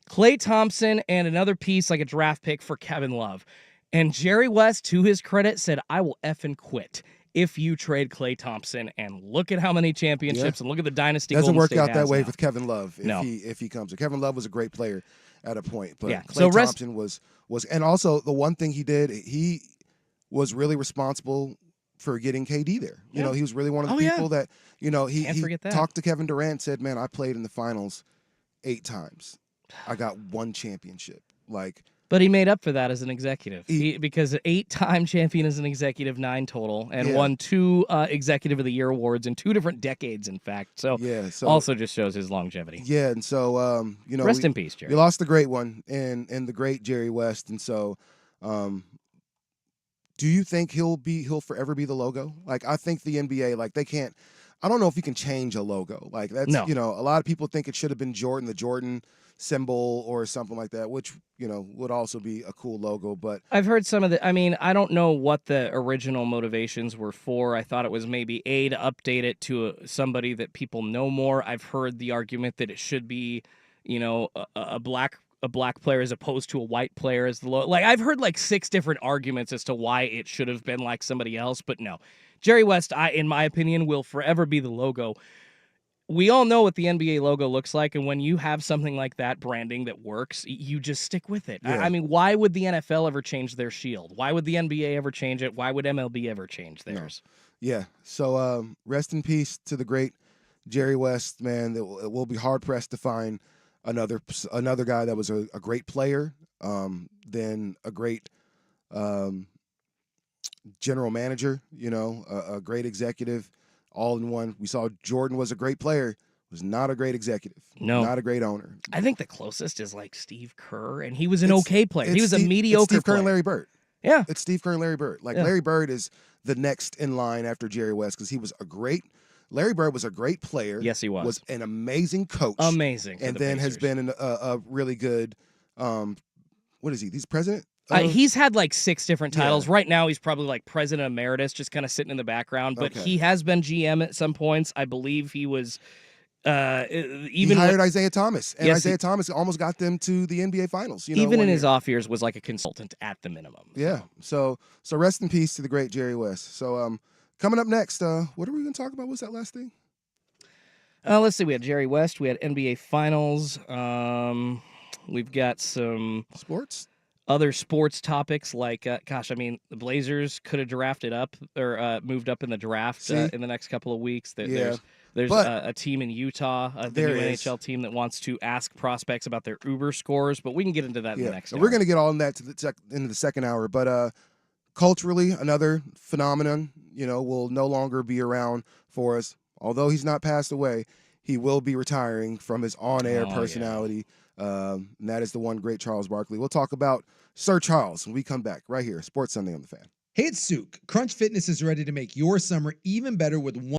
Klay Thompson and another piece, like a draft pick, for Kevin Love. And Jerry West, to his credit, said, I will effing quit if you trade Klay Thompson. And look at how many championships and look at the dynasty. Doesn't Golden work State out that has way now. with Kevin Love if he comes. Kevin Love was a great player at a point, but Klay Thompson was, and also the one thing he did, he was really responsible for getting KD there. You know, he was really one of the people that, you know, he talked to Kevin Durant, said, man, I played in the finals 8 times. I got 1 championship. But he made up for that as an executive, because 8-time champion as an executive, 9 total, and won 2 Executive of the Year awards in 2 different decades, in fact. So, also just shows his longevity. Yeah, and so you know, rest in peace, Jerry. We lost the great one and the great Jerry West, and so do you think he'll forever be the logo? I think the NBA, they can't. I don't know if you can change a logo. That's you know, a lot of people think it should have been Jordan, the Jordan symbol or something like that, which, you know, would also be a cool logo. But I've heard some of the, I mean, I don't know what the original motivations were for. I thought it was maybe to update it to somebody that people know more. I've heard the argument that it should be, you know, a black player as opposed to a white player as the logo. I've heard 6 different arguments as to why it should have been like somebody else, but no. Jerry West, in my opinion, will forever be the logo. We all know what the NBA logo looks like, and when you have something like that branding that works, you just stick with it. I mean, why would the NFL ever change their shield? Why would the NBA ever change it? Why would MLB ever change theirs? No. Yeah. So rest in peace to the great Jerry West, man. It will be hard-pressed to find another guy that was a great player, then a great general manager, you know, a great executive, all in one. We saw Jordan was a great player, was not a great executive, not a great owner. I think the closest is Steve Kerr, and he was an okay player. He was a mediocre Steve Kerr player. and Larry Bird. Yeah. It's Steve Kerr and Larry Bird. Larry Bird is the next in line after Jerry West because he was Larry Bird was a great player. Yes, he was. Was an amazing coach. Amazing. And then has been a really good, what is he? He's president? He's had 6 different titles. Yeah. Right now, he's probably president emeritus, just kind of sitting in the background. But he has been GM at some points. I believe he was he hired Isaiah Thomas, and Isaiah Thomas almost got them to the NBA Finals. You know, even in his off years, was a consultant at the minimum. Yeah. So rest in peace to the great Jerry West. So coming up next, what are we going to talk about? What's that last thing? Let's see. We had Jerry West. We had NBA Finals. We've got some sports. Other sports topics like, gosh, I mean, the Blazers could have drafted up or moved up in the draft See? in the next couple of weeks. Yeah. There's But a team in Utah, the there new is. NHL team that wants to ask prospects about their Uber scores, but we can get into that in the next and hour. we're going to get all in that into the second hour. But culturally, another phenomenon, will no longer be around for us. Although he's not passed away, he will be retiring from his on-air personality. And that is the one great Charles Barkley. We'll talk about Sir Charles when we come back right here, Sports Sunday on the Fan. Hey, it's Souk. Crunch Fitness is ready to make your summer even better with one.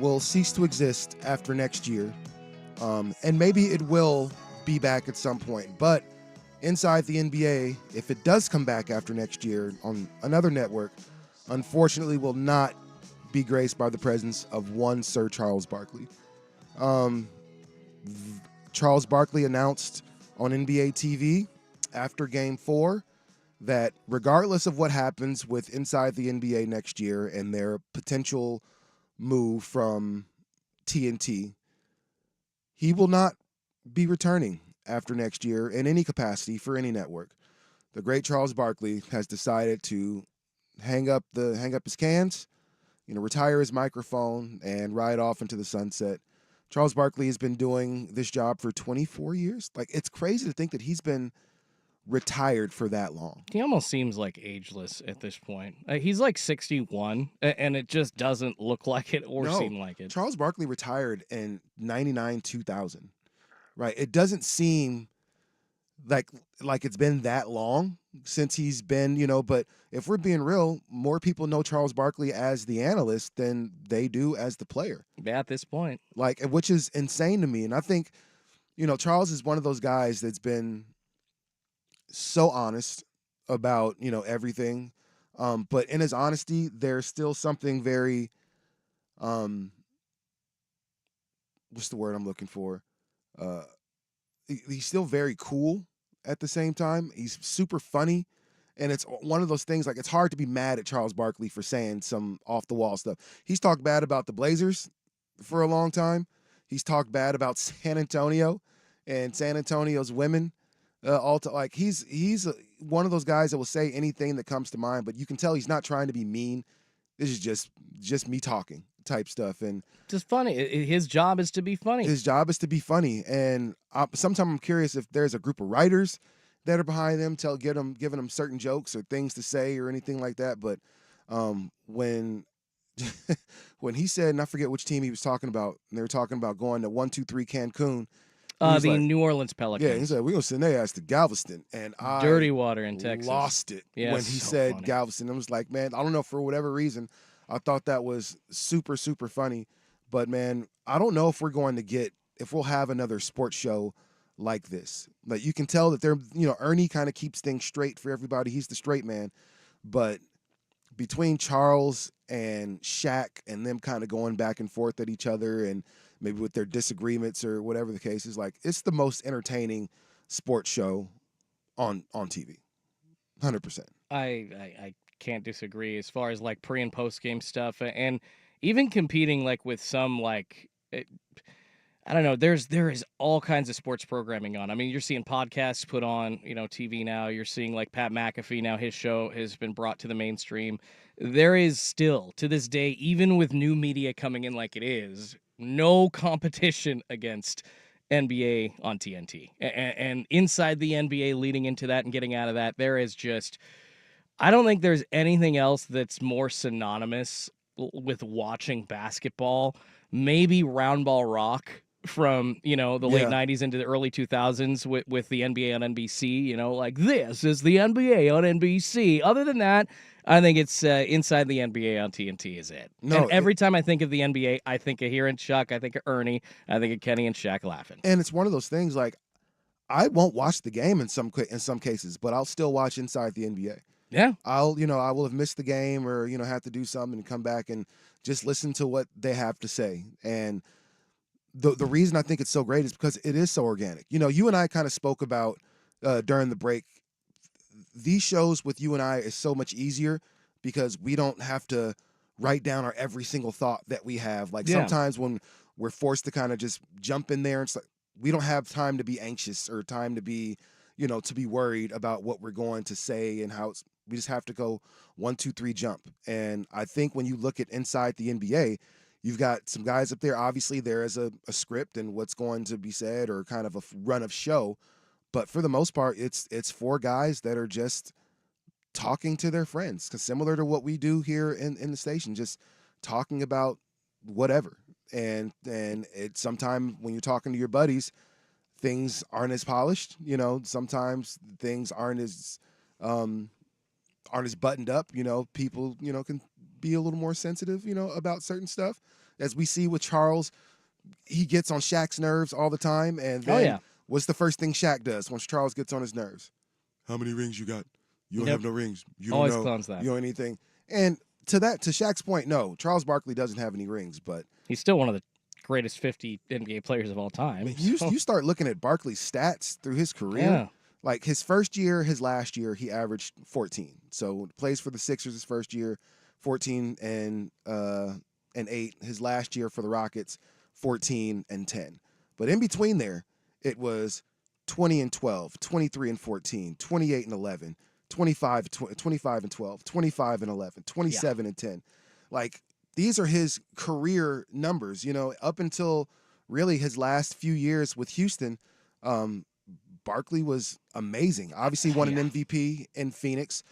Will cease to exist after next year. And maybe it will be back at some point. But inside the NBA, if it does come back after next year on another network, unfortunately will not be graced by the presence of one Sir Charles Barkley. Charles Barkley announced on NBA TV after Game 4 that regardless of what happens with inside the NBA next year and their potential move from TNT, he will not be returning after next year in any capacity for any network, the great Charles Barkley has decided to hang up his cans, retire his microphone and ride off into the sunset. Charles Barkley has been doing this job for 24 years. Like, it's crazy to think that he's been retired for that long. He almost seems like ageless at this point. He's like 61, and it just doesn't look like it or No, seem like it. Charles Barkley retired in 99, 2000, right? It doesn't seem like it's been that long since he's been, but if we're being real, more people know Charles Barkley as the analyst than they do as the player. Yeah, at this point. Like, which is insane to me. And I think, Charles is one of those guys that's been so honest about, everything. But in his honesty, there's still something very, what's the word I'm looking for? He's still very cool at the same time. He's super funny. And it's one of those things, like, it's hard to be mad at Charles Barkley for saying some off the wall stuff. He's talked bad about the Blazers for a long time. He's talked bad about San Antonio and San Antonio's women. He's one of those guys that will say anything that comes to mind, but you can tell he's not trying to be mean. This is just me talking type stuff. And just funny. His job is to be funny. His job is to be funny. And sometimes I'm curious if there's a group of writers that are behind him, giving him certain jokes or things to say or anything like that. But when he said, and I forget which team he was talking about, and they were talking about going to 1-2-3 Cancun. The New Orleans Pelicans. Yeah, he said, we're going to send their ass to Galveston. And I Dirty water in Texas. Lost it when he said funny. Galveston. I was like, man, I don't know, for whatever reason, I thought that was super, super funny. But, man, I don't know if we'll have another sports show like this. Like, you can tell that Ernie kind of keeps things straight for everybody. He's the straight man. But between Charles and Shaq and them kind of going back and forth at each other and maybe with their disagreements or whatever the case is, like, it's the most entertaining sports show on TV. 100%. I can't disagree as far as like pre and post game stuff, and even competing like with some like I don't know, there is all kinds of sports programming on. I mean, you're seeing podcasts put on, TV now. You're seeing like Pat McAfee now, his show has been brought to the mainstream. There is still, to this day, even with new media coming in like it is, no competition against NBA on TNT. And inside the NBA, leading into that and getting out of that, there is just, I don't think there's anything else that's more synonymous with watching basketball. Maybe Round Ball Rock from, the late 90s into the early 2000s with the NBA on NBC, like, this is the NBA on NBC. Other than that, I think it's Inside the NBA on TNT is it. No, and every time I think of the NBA, I think of here and Chuck, I think of Ernie, I think of Kenny and Shaq laughing. And it's one of those things, like, I won't watch the game in some cases, but I'll still watch Inside the NBA. Yeah. I will have missed the game or, have to do something and come back and just listen to what they have to say. And the reason I think it's so great is because it is so organic. You and I kind of spoke about during the break, these shows with you and I is so much easier because we don't have to write down our every single thought that we have. Like, sometimes when we're forced to kind of just jump in there, it's like we don't have time to be anxious or time to be, to be worried about what we're going to say and how we just have to go 1, 2, 3 jump. And I think when you look at Inside the NBA, you've got some guys up there. Obviously, there is a script and what's going to be said or kind of a run of show. But for the most part, it's 4 guys that are just talking to their friends, similar to what we do here in the station, just talking about whatever. And it's sometimes when you're talking to your buddies, things aren't as polished. Sometimes things aren't as buttoned up. People can be a little more sensitive, about certain stuff. As we see with Charles, he gets on Shaq's nerves all the time, and then what's the first thing Shaq does once Charles gets on his nerves? How many rings you got? You don't have no rings. You don't Always know. clowns that. You know anything? And to Shaq's point, no, Charles Barkley doesn't have any rings, but he's still one of the greatest 50 NBA players of all time. I mean, you start looking at Barkley's stats through his career. Like, his first year, his last year, he averaged 14. So plays for the Sixers his first year, 14 and 8. His last year for the Rockets, 14 and 10. But in between there, it was 20 and 12, 23 and 14, 28 and 11, 25, 25 and 12, 25 and 11, 27 and 10. Like, these are his career numbers, up until really his last few years with Houston. Barkley was amazing. Obviously won an MVP in Phoenix.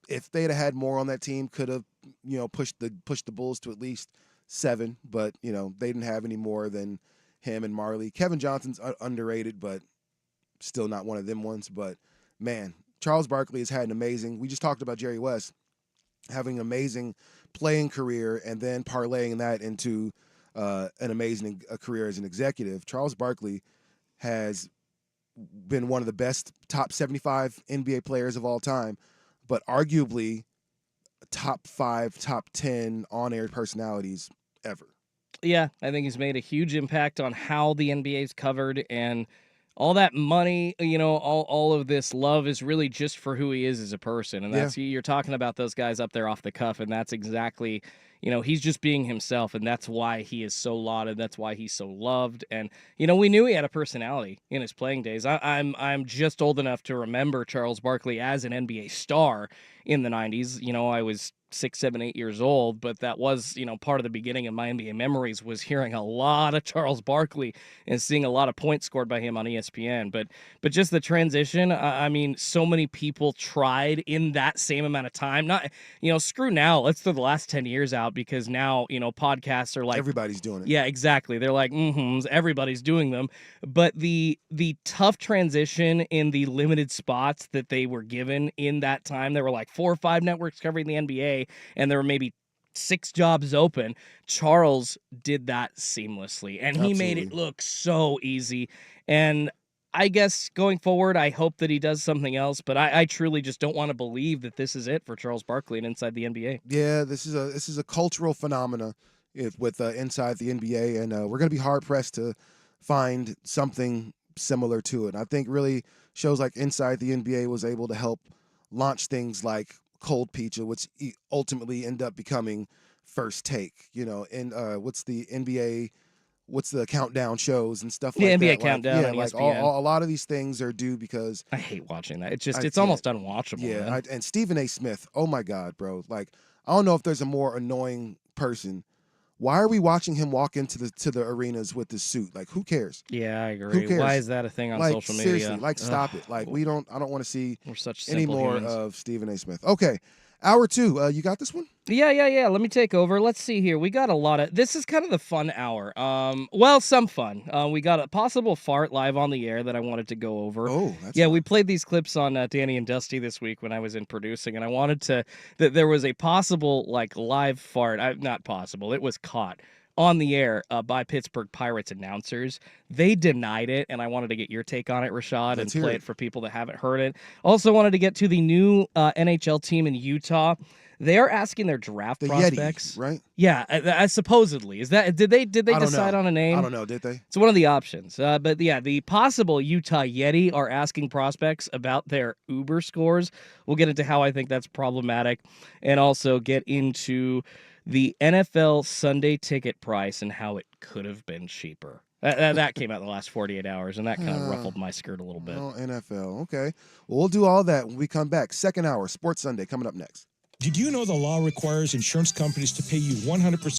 If they'd have had more on that team, could have, pushed the Bulls to at least 7, but they didn't have any more than him and Marley. Kevin Johnson's underrated, but still not one of them ones. But man, Charles Barkley has had an amazing. We just talked about Jerry West having an amazing playing career and then parlaying that into an amazing career as an executive. Charles Barkley has been one of the best top 75 NBA players of all time, but arguably top 5, top 10 on-air personalities ever. Yeah, I think he's made a huge impact on how the NBA's covered, and all that money, all of this love is really just for who he is as a person. And that's you're talking about those guys up there off the cuff, and that's exactly, he's just being himself, and that's why he is so lauded. That's why he's so loved. And we knew he had a personality in his playing days. I'm just old enough to remember Charles Barkley as an NBA star in the 90s. I was 6, 7, 8 years old, but that was, part of the beginning of my NBA memories was hearing a lot of Charles Barkley and seeing a lot of points scored by him on ESPN. But just the transition, I mean, so many people tried in that same amount of time. Not, screw now, let's throw the last 10 years out, because now, podcasts are like everybody's doing it. Yeah, exactly. They're like, everybody's doing them. But the tough transition in the limited spots that they were given in that time, there were like 4 or 5 networks covering the NBA, and there were maybe 6 jobs open. Charles did that seamlessly, and he made it look so easy. And I guess going forward, I hope that he does something else, but I truly just don't want to believe that this is it for Charles Barkley and inside the NBA. Yeah, this is a cultural phenomena with inside the NBA, and we're going to be hard pressed to find something similar to it. And I think really shows like Inside the NBA was able to help launch things like Cold Pizza, which ultimately end up becoming First Take. And what's the NBA? What's the countdown shows and stuff like that? NBA Countdown on ESPN. A lot of these things are due because I hate watching that. It's almost unwatchable. Yeah, man. And Stephen A. Smith. Oh my God, bro! Like, I don't know if there's a more annoying person. Why are we watching him walk into the arenas with this suit? Like, who cares? Yeah, I agree. Who cares? Why is that a thing on social media? Seriously, stop it. Like, I don't want to see We're such any simple more humans. of Stephen A. Smith. Okay, hour 2. You got this one? Yeah. Let me take over. Let's see here. We got a lot of. This is kind of the fun hour. Some fun. We got a possible fart live on the air that I wanted to go over. Oh, that's yeah. fun. We played these clips on Danny and Dusty this week when I was in producing, and I wanted to. That there was a possible live fart. Not possible. It was caught on the air by Pittsburgh Pirates announcers. They denied it, and I wanted to get your take on it, Rashad, Let's and hear play it. it for people that haven't heard it. Also wanted to get to the new NHL team in Utah. They are asking their draft The prospects. Yeti, right? Yeah, supposedly. Is that did they I don't decide know. on a name? I don't know. Did they? It's one of the options. But yeah, the possible Utah Yeti are asking prospects about their Uber scores. We'll get into how I think that's problematic, and also get into the NFL Sunday ticket price and how it could have been cheaper. That came out in the last 48 hours, and that kind of ruffled my skirt a little bit. Oh, NFL. Okay. Well, we'll do all that when we come back. Second hour, Sports Sunday, coming up next. Did you know the law requires insurance companies to pay you 100%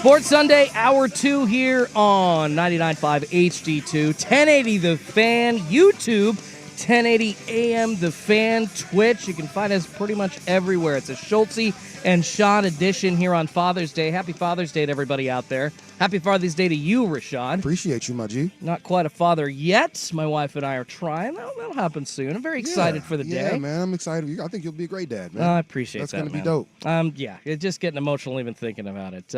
Sports Sunday, Hour 2 here on 99.5 HD2, 1080 The Fan, YouTube, 1080 AM The Fan, Twitch. You can find us pretty much everywhere. It's a Schultzy and Sean edition here on Father's Day. Happy Father's Day to everybody out there. Happy Father's Day to you, Rashad. Appreciate you, my G. Not quite a father yet. My wife and I are trying. That'll happen soon. I'm very excited for the day. Yeah, man, I'm excited. I think you'll be a great dad, man. I appreciate That's that, gonna be man. dope. Yeah, it's just getting emotional even thinking about it.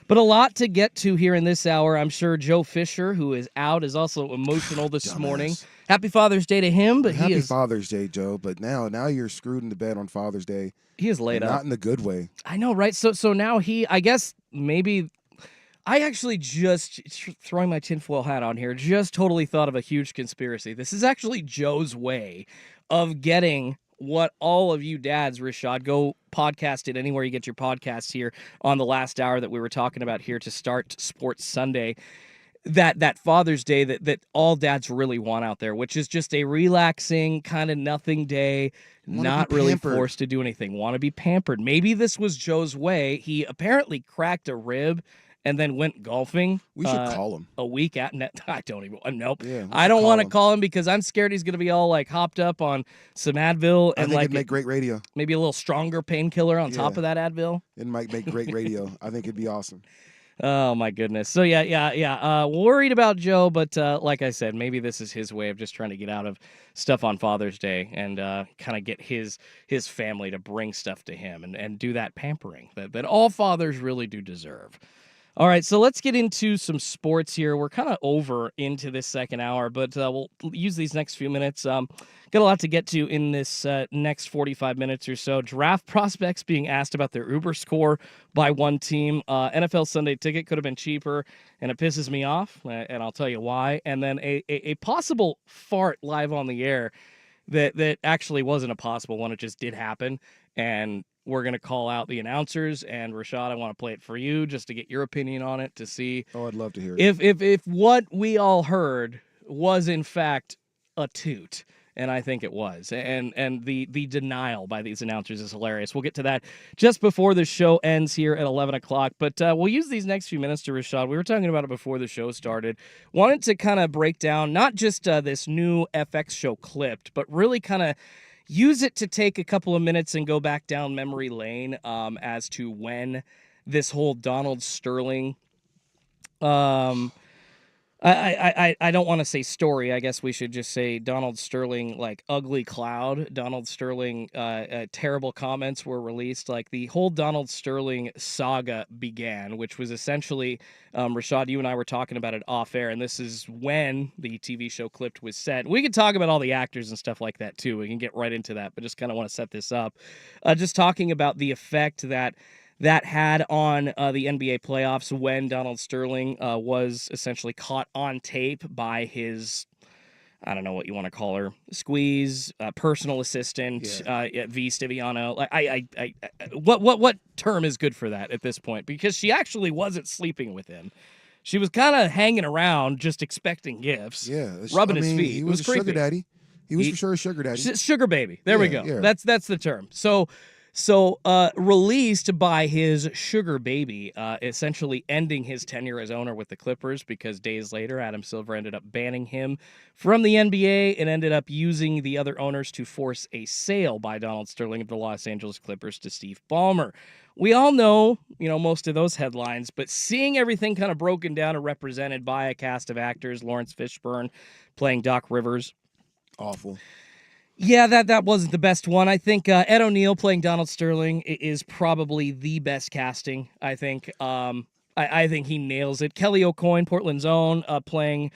But a lot to get to here in this hour. I'm sure Joe Fisher, who is out, is also emotional this morning. Happy Father's Day to him, but Happy Father's Day, Joe. But now you're screwed into bed on Father's Day. He is laid up. Not in the good way. I know, right? So now I guess maybe I actually just, throwing my tinfoil hat on here, just totally thought of a huge conspiracy. This is actually Joe's way of getting what all of you dads, Rashad, go podcast it anywhere you get your podcasts here on the last hour that we were talking about here to start Sports Sunday. That Father's Day that all dads really want out there, which is just a relaxing kind of nothing day, not really forced to do anything. Want to be pampered. Maybe this was Joe's way. He apparently cracked a rib and then went golfing. We should call him. A week at I don't even nope. Yeah, I don't want to call him because I'm scared he's gonna be all like hopped up on some Advil and it'd make great radio. Maybe a little stronger painkiller on top of that Advil. It might make great radio. I think it'd be awesome. Oh my goodness. So yeah. Worried about Joe, but like I said, maybe this is his way of just trying to get out of stuff on Father's Day and kind of get his family to bring stuff to him and do that pampering that all fathers really do deserve. All right, so let's get into some sports here. We're kind of over into this second hour, but we'll use these next few minutes. Got a lot to get to in this next 45 minutes or so. Draft prospects being asked about their Uber score by one team. NFL Sunday ticket could have been cheaper, and it pisses me off, and I'll tell you why. And then a possible fart live on the air that actually wasn't a possible one. It just did happen, and we're going to call out the announcers, and Rashad, I want to play it for you just to get your opinion on it to see. Oh, I'd love to hear it. If what we all heard was in fact a toot, and I think it was. And the denial by these announcers is hilarious. We'll get to that just before the show ends here at 11 o'clock. But we'll use these next few minutes to Rashad. We were talking about it before the show started. Wanted to kind of break down not just this new FX show Clipped, but really kind of use it to take a couple of minutes and go back down memory lane as to when this whole Donald Sterling, I don't want to say story. I guess we should just say Donald Sterling, like ugly cloud. Donald Sterling, terrible comments were released. Like the whole Donald Sterling saga began, which was essentially, Rashad, you and I were talking about it off air, and this is when the TV show Clipped was set. We can talk about all the actors and stuff like that too. We can get right into that, but just kind of want to set this up. Just talking about the effect that had on the NBA playoffs when Donald Sterling was essentially caught on tape by his, I don't know what you want to call her, squeeze, personal assistant, V. Stiviano. Like, what term is good for that at this point? Because she actually wasn't sleeping with him. She was kind of hanging around, just expecting gifts. Yeah, rubbing his feet. He was a sugar daddy. He was for sure a sugar daddy. Sugar baby. There we go. Yeah. That's the term. So released by his sugar baby, essentially ending his tenure as owner with the Clippers because days later, Adam Silver ended up banning him from the NBA and ended up using the other owners to force a sale by Donald Sterling of the Los Angeles Clippers to Steve Ballmer. We all know, most of those headlines, but seeing everything kind of broken down and represented by a cast of actors, Lawrence Fishburne playing Doc Rivers. Awful. Yeah, that wasn't the best one. I think Ed O'Neill playing Donald Sterling is probably the best casting, I think. I think he nails it. Kelly O'Coin, Portland's own, playing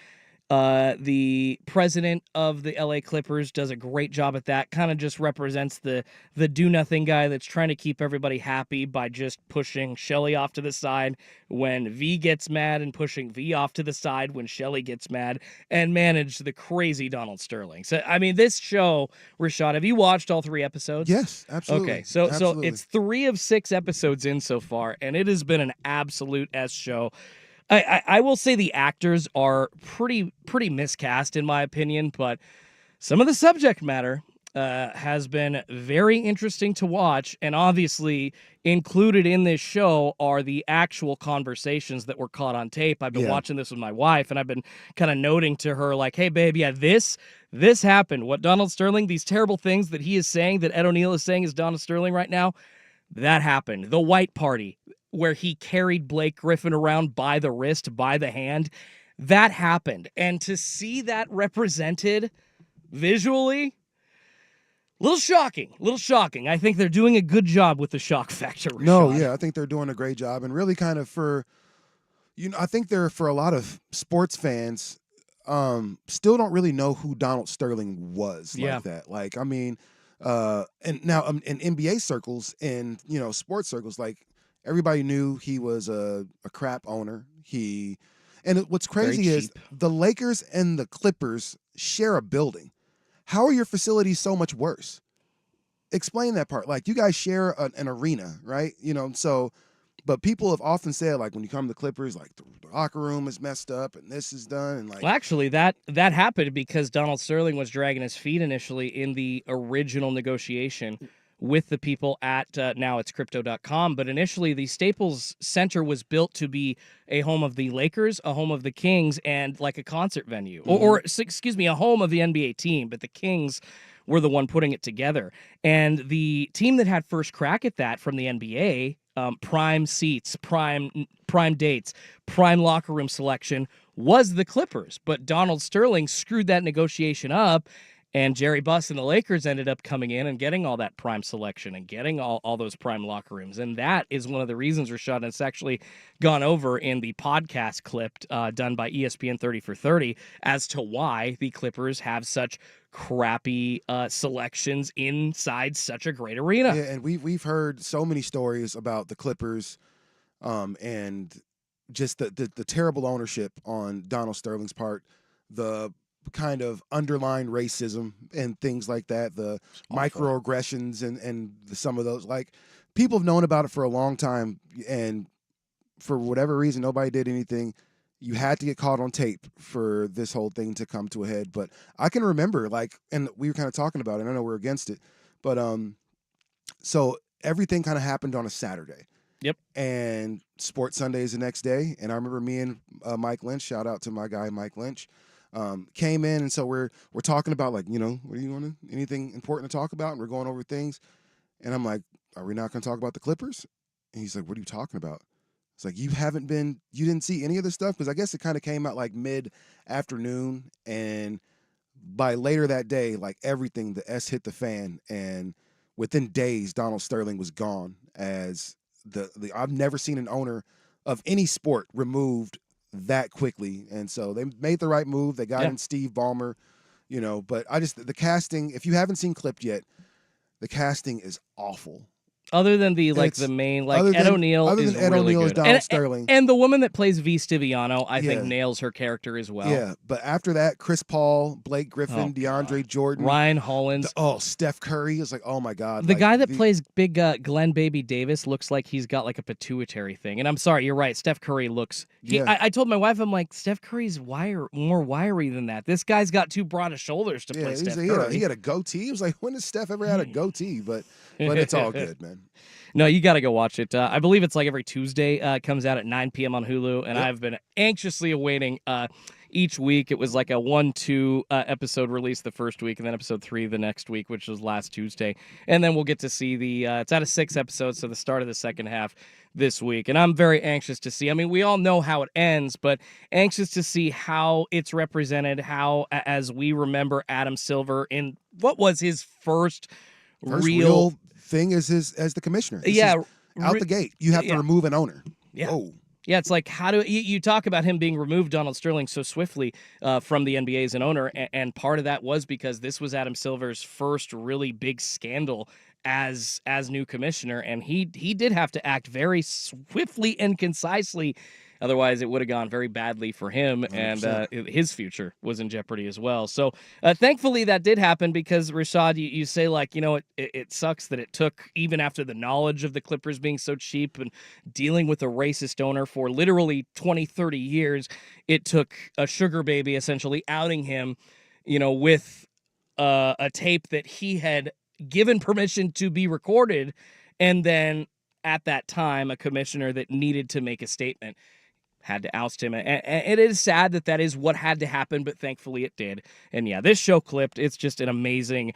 the president of the LA Clippers, does a great job at that. Kind of just represents the do-nothing guy that's trying to keep everybody happy by just pushing Shelly off to the side when V gets mad and pushing V off to the side when Shelly gets mad, and manage the crazy Donald Sterling. So, I mean, this show, Rashad, have you watched all 3 episodes? Yes, absolutely. Okay, so Absolutely. it's 3 of 6 episodes in so far, and it has been an absolute S show. I will say the actors are pretty miscast in my opinion, but some of the subject matter has been very interesting to watch, and obviously included in this show are the actual conversations that were caught on tape. I've been watching this with my wife, and I've been kind of noting to her, like, hey, babe, yeah, this happened. What Donald Sterling, these terrible things that he is saying, that Ed O'Neill is saying is Donald Sterling right now, that happened. The White Party, where he carried Blake Griffin around by the wrist, by the hand, that happened. And to see that represented visually, little shocking. I think they're doing a good job with the shock factor, Rashad. No, yeah, I think they're doing a great job, and really kind of for, I think they're, for a lot of sports fans, still don't really know who Donald Sterling was like that. Like, I mean, and now in NBA circles and, sports circles, like, everybody knew he was a crap owner. What's crazy is the Lakers and the Clippers share a building. How are your facilities so much worse? Explain that part. Like, you guys share an arena, right? But people have often said, like, when you come to the Clippers, like, the locker room is messed up and this is done. And like, well, actually, that happened because Donald Sterling was dragging his feet initially in the original negotiation with the people at, now it's Crypto.com. But initially, the Staples Center was built to be a home of the Lakers, a home of the Kings, and like a concert venue. Or excuse me, a home of the NBA team. But the Kings were the one putting it together. And the team that had first crack at that from the NBA, prime seats, prime dates, prime locker room selection, was the Clippers. But Donald Sterling screwed that negotiation up, and Jerry Buss and the Lakers ended up coming in and getting all that prime selection and getting all those prime locker rooms. And that is one of the reasons, Rashad, and it's actually gone over in the podcast clip done by ESPN 30 for 30 as to why the Clippers have such crappy selections inside such a great arena. Yeah, and we've heard so many stories about the Clippers and just the terrible ownership on Donald Sterling's part, the kind of underlying racism and things like that, the microaggressions and some of those. Like, people have known about it for a long time, and for whatever reason, nobody did anything. You had to get caught on tape for this whole thing to come to a head. But I can remember, like, and we were kind of talking about it, I know we're against it, but so everything kind of happened on a Saturday. Yep. And Sports Sunday is the next day. And I remember me and Mike Lynch, shout out to my guy Mike Lynch, came in, and so we're talking about, like, what do you want to, anything important to talk about? And we're going over things, and I'm like, are we not going to talk about the Clippers? And he's like, what are you talking about? It's like, you didn't see any of this stuff? Because I guess it kind of came out like mid-afternoon, and by later that day, like, everything, the S hit the fan, and within days, Donald Sterling was gone. As I've never seen an owner of any sport removed that quickly, and so they made the right move. They got in Steve Ballmer, but the casting, if you haven't seen Clipped yet, the casting is awful. Other than the main, like, Ed O'Neill is really good. Donald Sterling. And the woman that plays V. Stiviano, I think, nails her character as well. Yeah, but after that, Chris Paul, Blake Griffin, DeAndre Jordan, Ryan Hollins. Steph Curry is like, oh my God. The guy that plays big Glenn Baby Davis looks like he's got like a pituitary thing. And I'm sorry, you're right. Steph Curry looks. I told my wife, I'm like, Steph Curry's more wiry than that. This guy's got too broad of shoulders to play Steph Curry. He had a goatee. It was like, when has Steph ever had a goatee? But it's all good, man. No, you got to go watch it. I believe it's like every Tuesday, comes out at 9 p.m. on Hulu, and I've been anxiously awaiting each week. It was like a 1-2 episode release the first week, and then episode 3 the next week, which was last Tuesday. And then we'll get to see it's out of 6 episodes, so the start of the second half this week. And I'm very anxious to see. I mean, we all know how it ends, but anxious to see how it's represented, how, as we remember Adam Silver in what was his first real thing as the commissioner. Out the gate, you have to remove an owner. Yeah. Whoa. Yeah, it's like, how do you talk about him being removed, Donald Sterling, so swiftly from the NBA as an owner, and part of that was because this was Adam Silver's first really big scandal as new commissioner, and he did have to act very swiftly and concisely. Otherwise, it would have gone very badly for him, 100%. And his future was in jeopardy as well. So, thankfully, that did happen because, Rashad, you say, like, it sucks that it took, even after the knowledge of the Clippers being so cheap and dealing with a racist owner for literally 20, 30 years, it took a sugar baby essentially outing him, with a tape that he had given permission to be recorded, and then at that time, a commissioner that needed to make a statement had to oust him. And it is sad that that is what had to happen, but thankfully it did. And yeah, this show Clipped, it's just an amazing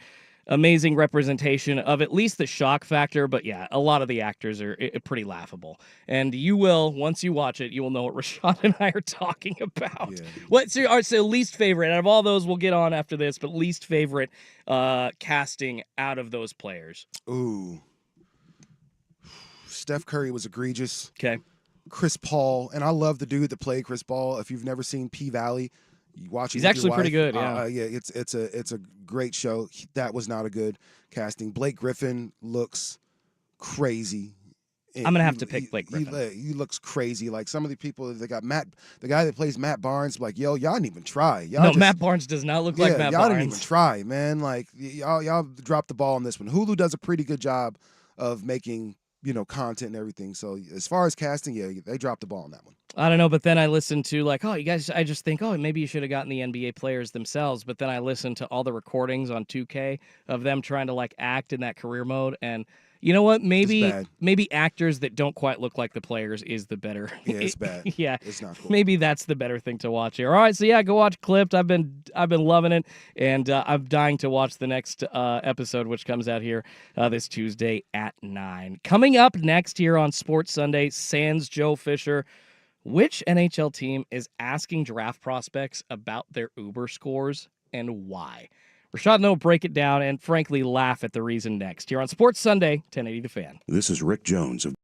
representation of at least the shock factor. But yeah, a lot of the actors are pretty laughable. And you will, once you watch it, you will know what Rashad and I are talking about. Yeah. What's your least favorite? Out of all those, we'll get on after this, but least favorite casting out of those players. Ooh. Steph Curry was egregious. Okay. Chris Paul, and I love the dude that played Chris Paul. If you've never seen P-Valley, you watch it. He's with your actually pretty wife. good, yeah. Yeah, it's a great show. That was not a good casting. Blake Griffin looks crazy. I'm gonna have to pick Blake Griffin. He looks crazy. Like some of the people, they got the guy that plays Matt Barnes. Like, yo, y'all didn't even try. Y'all Matt Barnes does not look like Matt y'all Barnes. didn't even try, man. Like y'all dropped the ball on this one. Hulu does a pretty good job of making content and everything. So as far as casting, yeah, they dropped the ball on that one. I don't know, but then I listened to like, oh, you guys, I just think, oh, maybe you should have gotten the NBA players themselves. But then I listened to all the recordings on 2K of them trying to like act in that career mode. And you know what? Maybe actors that don't quite look like the players is the better. Yeah, it's bad. Yeah, it's not cool. Maybe that's the better thing to watch here. All right, so yeah, go watch Clipped. I've been loving it, and I'm dying to watch the next episode, which comes out here this Tuesday at 9. Coming up next here on Sports Sunday, sans Joe Fisher. Which NHL team is asking draft prospects about their Uber scores and why? Rashad and I will break it down and frankly laugh at the reason next here on Sports Sunday, 1080 The Fan. This is Rick Jones of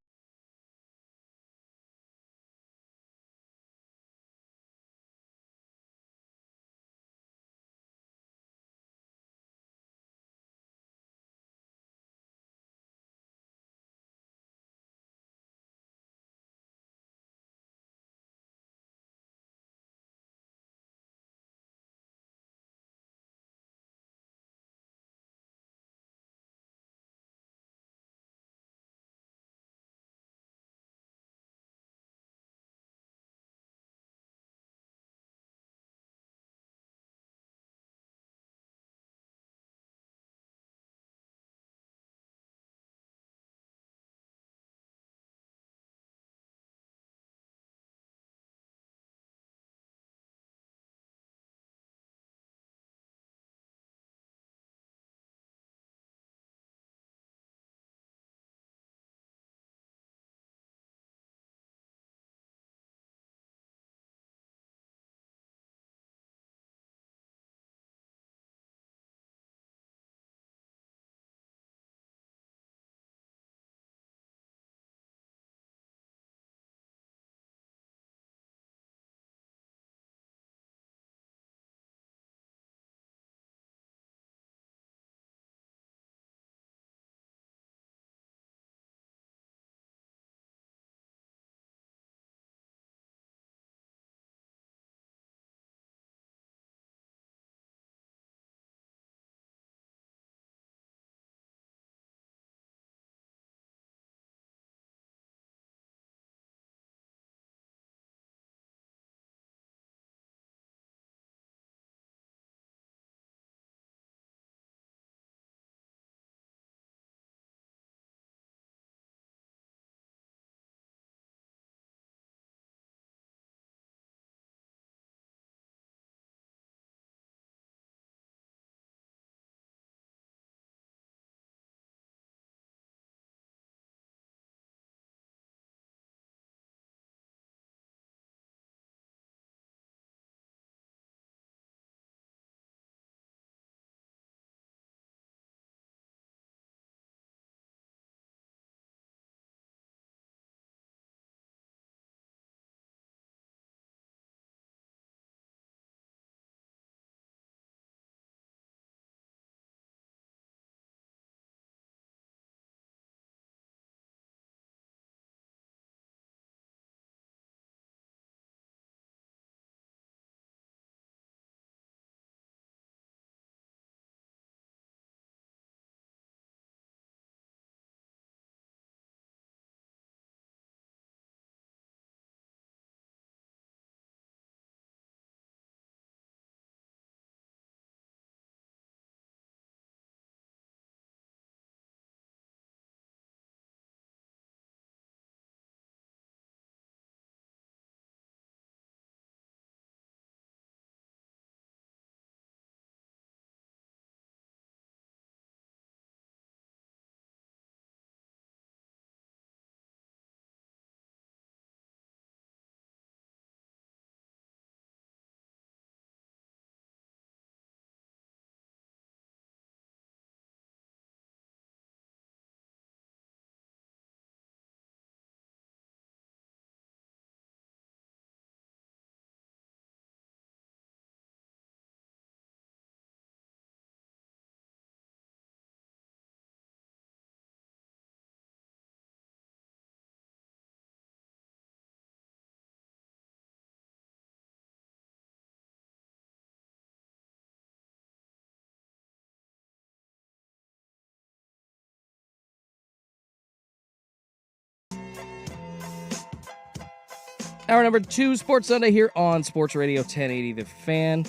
Hour number 2, Sports Sunday here on Sports Radio 1080 The Fan.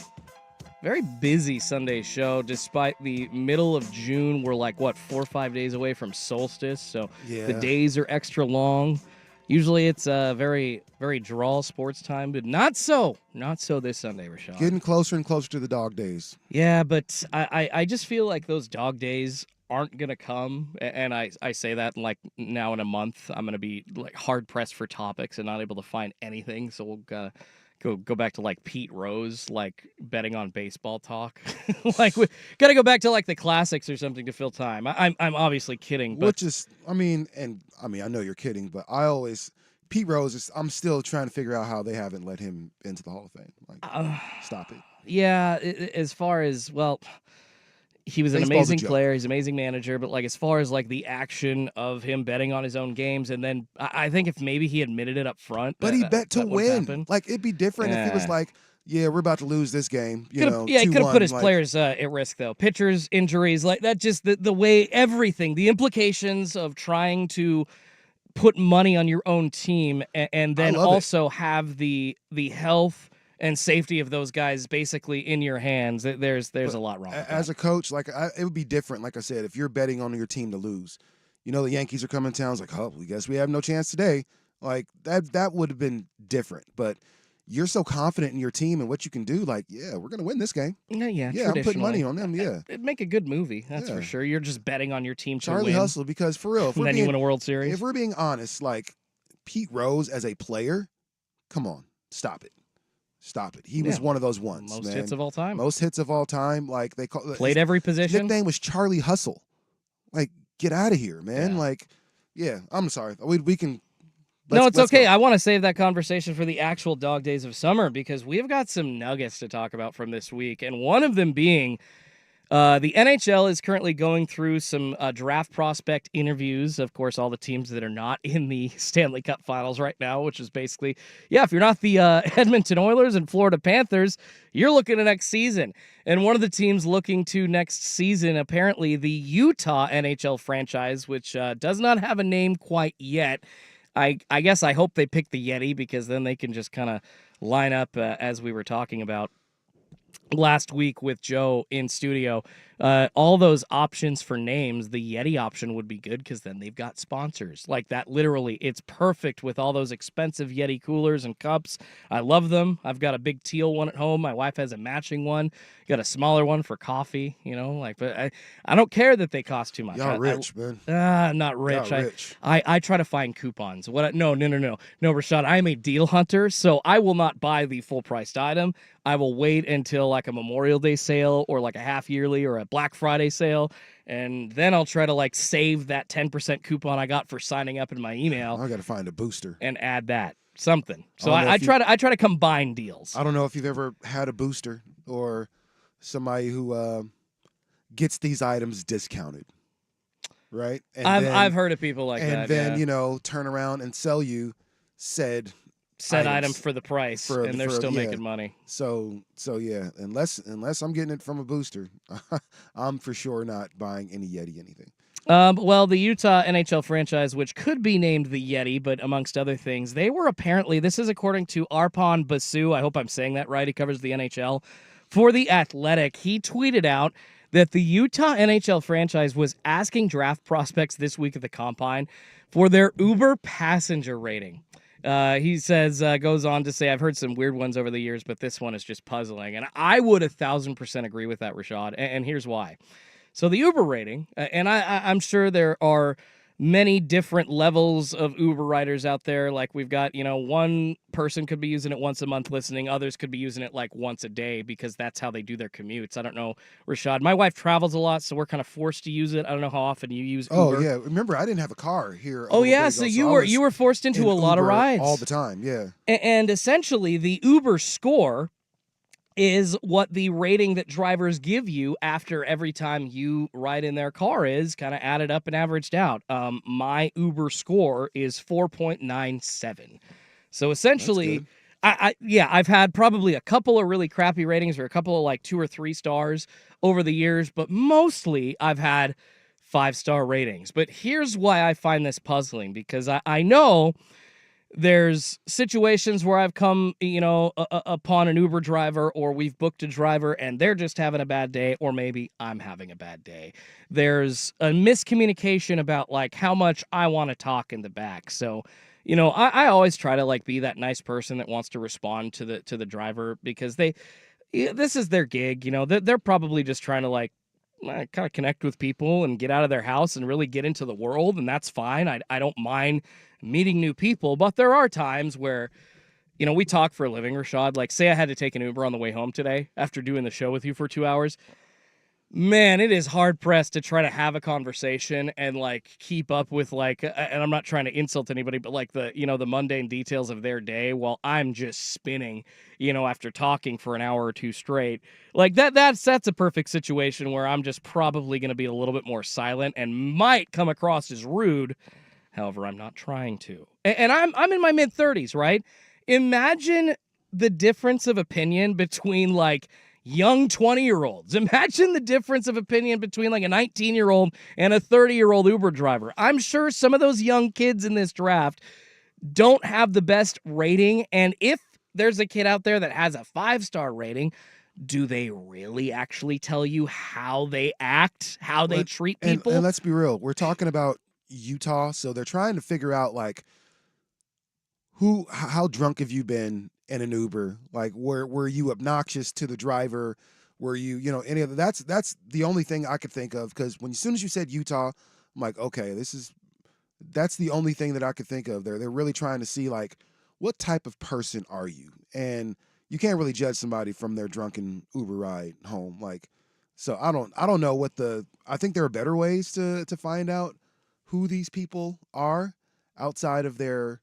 Very busy Sunday show, despite the middle of June. We're like, 4 or 5 days away from solstice, so the days are extra long. Usually it's a very, very draw sports time, but not so this Sunday, Rashad. Getting closer and closer to the dog days. Yeah, but I just feel like those dog days aren't going to come, and I say that like now in a month I'm going to be like hard pressed for topics and not able to find anything, so we'll go back to like Pete Rose, like betting on baseball talk. Like we got to go back to like the classics or something to fill time. I'm obviously kidding, but Which is, I know you're kidding, but Pete Rose I'm still trying to figure out how they haven't let him into the Hall of Fame. Like, stop it. Yeah, as far as, he was an Baseball's a amazing joke. player. He's an amazing manager. But like as far as like the action of him betting on his own games, and then I think if maybe he admitted it up front, But he bet to that would've win. happened. Like, it'd be different if he was Yeah. like, yeah, we're about to lose this game. He could have 2-1, put his like, players at risk though. Pitchers, injuries, like that. Just the way everything, the implications of trying to put money on your own team, and then love it. also have the health and safety of those guys basically in your hands. There's a lot wrong with As that. a coach, it would be different. Like I said, if you're betting on your team to lose, the Yankees are coming to town. It's like, oh, we guess we have no chance today. Like that would have been different. But you're so confident in your team and what you can do. Like, yeah, we're gonna win this game. Yeah, Yeah, I'm putting money traditionally. on them. Yeah, It'd make a good movie, that's Yeah. for sure. You're just betting on your team to Charlie win, Hustle. Because for real, and then you win a World Series. if we're being honest, like Pete Rose as a player, come on, stop it. He was Yeah. one of those ones. Most man. hits of all time. Most hits of all time. Like they call Played his every His position. nickname was Charlie Hustle. Like, get out of here, man. Yeah. Like, yeah, I'm sorry. We can. No, it's let's okay. go. I want to save that conversation for the actual dog days of summer because we've got some nuggets to talk about from this week, and one of them being the NHL is currently going through some draft prospect interviews. Of course, all the teams that are not in the Stanley Cup Finals right now, which is basically, if you're not the Edmonton Oilers and Florida Panthers, you're looking at next season. And one of the teams looking to next season, apparently the Utah NHL franchise, which does not have a name quite yet. I guess I hope they pick the Yeti because then they can just kind of line up as we were talking about last week with Joe in studio. All those options for names, the Yeti option would be good because then they've got sponsors. Like that, literally, it's perfect with all those expensive Yeti coolers and cups. I love them. I've got a big teal one at home. My wife has a matching one. Got a smaller one for coffee, but I don't care that they cost too much. Y'all rich, man. Not rich. Y'all rich. I try to find coupons. No, Rashad, I am a deal hunter, so I will not buy the full priced item. I will wait until like a Memorial Day sale or like a half yearly or a Black Friday sale, and then I'll try to like save that 10% coupon I got for signing up in my email I got to find a booster. and add that something. So I don't know I if you- try to combine deals. I don't know if you've ever had a booster or somebody who gets these items discounted, right? And I've heard of people like and that. then yeah. turn around and sell you said Set item items for the price, for- and they're for- still yeah. making money. So yeah, unless I'm getting it from a booster, I'm for sure not buying any Yeti anything. Well, the Utah NHL franchise, which could be named the Yeti, but amongst other things, they were apparently, this is according to Arpon Basu, I hope I'm saying that right, he covers the NHL, for The Athletic. He tweeted out that the Utah NHL franchise was asking draft prospects this week at the Combine for their Uber passenger rating. He says, goes on to say, I've heard some weird ones over the years, but this one is just puzzling. And I would 1,000% agree with that, Rashad. And here's why. So the Uber rating, and I'm sure there are many different levels of Uber riders out there. Like we've got, one person could be using it once a month listening. Others could be using it like once a day because that's how they do their commutes. I don't know, Rashad. My wife travels a lot, so we're kind of forced to use it. I don't know how often you use Uber. Oh yeah, remember I didn't have a car here. Oh yeah, so you were forced into a lot of rides all the time. Yeah. And essentially, the Uber score is what the rating that drivers give you after every time you ride in their car is kind of added up and averaged out. My Uber score is 4.97. So essentially, I've had probably a couple of really crappy ratings or a couple of like 2 or 3 stars over the years, but mostly I've had 5-star ratings. But here's why I find this puzzling, because I know there's situations where I've come, upon an Uber driver, or we've booked a driver and they're just having a bad day, or maybe I'm having a bad day. There's a miscommunication about like how much I want to talk in the back. So, I always try to like be that nice person that wants to respond to the driver, because this is their gig. They're probably just trying to like kind of connect with people and get out of their house and really get into the world, and that's fine. I don't mind meeting new people, but there are times where, we talk for a living, Rashad. Like, say I had to take an Uber on the way home today after doing the show with you for 2 hours. Man, it is hard pressed to try to have a conversation and like keep up with like, and I'm not trying to insult anybody, but like the mundane details of their day while I'm just spinning, after talking for an hour or two straight. Like that's a perfect situation where I'm just probably going to be a little bit more silent and might come across as rude. However, I'm not trying to. And I'm in my mid-30s, right? Imagine the difference of opinion between like young 20-year-olds. Imagine the difference of opinion between like a 19-year-old and a 30-year-old Uber driver. I'm sure some of those young kids in this draft don't have the best rating. And if there's a kid out there that has a 5-star rating, do they really actually tell you how they act, how they treat people? And let's be real. We're talking about Utah, so they're trying to figure out like how drunk have you been in an Uber? Like, were you obnoxious to the driver? Were you, any of that? That's the only thing I could think of, because as soon as you said Utah, I'm like, okay, that's the only thing that I could think of. They're really trying to see like, what type of person are you? And you can't really judge somebody from their drunken Uber ride home. Like, so I don't know I think there are better ways to find out who these people are outside of their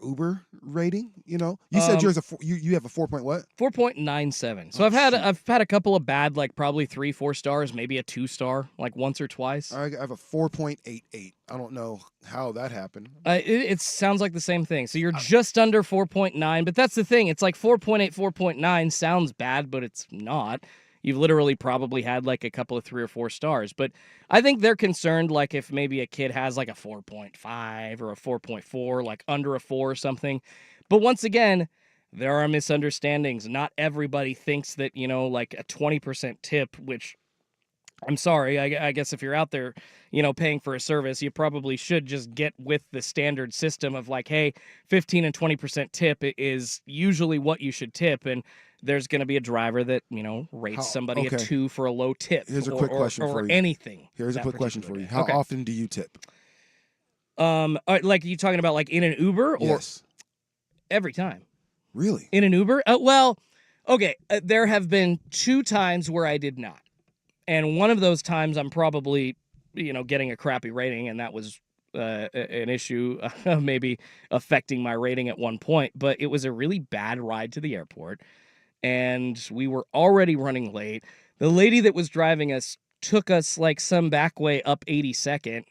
Uber rating. You said yours you have a 4 point what? 4.97. So I've had a couple of bad, like probably 3-4 stars, maybe a 2-star, like once or twice. I have a 4.88. I don't know how that happened. It sounds like the same thing. So you're just under 4.9, but that's the thing. It's like 4.8, 4.9 sounds bad, but it's not. You've literally probably had like a couple of 3 or 4 stars. But I think they're concerned like if maybe a kid has like a 4.5 or a 4.4, like under a 4 or something. But once again, there are misunderstandings. Not everybody thinks that, like a 20% tip, which I'm sorry, I guess if you're out there, paying for a service, you probably should just get with the standard system of like, hey, 15 and 20% tip is usually what you should tip. And there's going to be a driver that, rates somebody a 2 for a low tip. Here's a quick question for you. Anything. Here's a quick question for you. How often do you tip? Like, you talking about like in an Uber or? Yes. Every time. Really? In an Uber? Well, okay. There have been 2 times where I did not. And one of those times I'm probably, getting a crappy rating, and that was an issue maybe affecting my rating at one point. But it was a really bad ride to the airport, and we were already running late. The lady that was driving us took us like some back way up 82nd,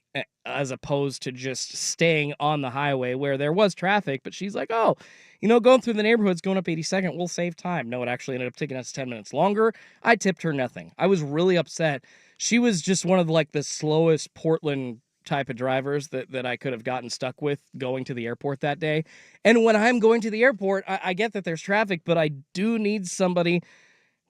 as opposed to just staying on the highway where there was traffic. But she's like, oh, going through the neighborhoods, going up 82nd, we'll save time. No, it actually ended up taking us 10 minutes longer. I tipped her nothing. I was really upset. She was just one of the slowest Portland type of drivers that I could have gotten stuck with going to the airport that day. And when I'm going to the airport, I get that there's traffic, but I do need somebody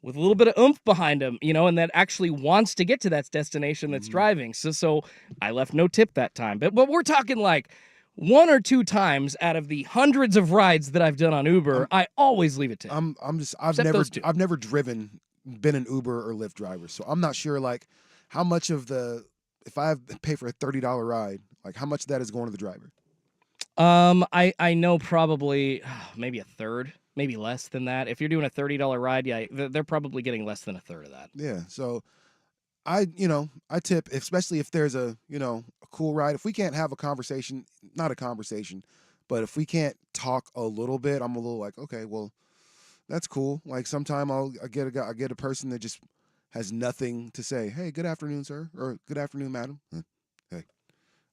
with a little bit of oomph behind him, and that actually wants to get to that destination that's driving. So I left no tip that time. But we're talking like 1 or 2 times out of the hundreds of rides that I've done on Uber, I always leave a tip. I've never been an Uber or Lyft driver, so I'm not sure like how much of if I pay for a $30 ride, like how much of that is going to the driver. I know probably maybe a third. Maybe less than that. If you're doing a $30 ride, yeah, they're probably getting less than a third of that. Yeah. So I tip, especially if there's a cool ride. If we can't have a conversation, not a conversation, but if we can't talk a little bit, I'm a little like, okay, well, that's cool. Like sometime I get a person that just has nothing to say. Hey, good afternoon, sir, or good afternoon, madam. Hey.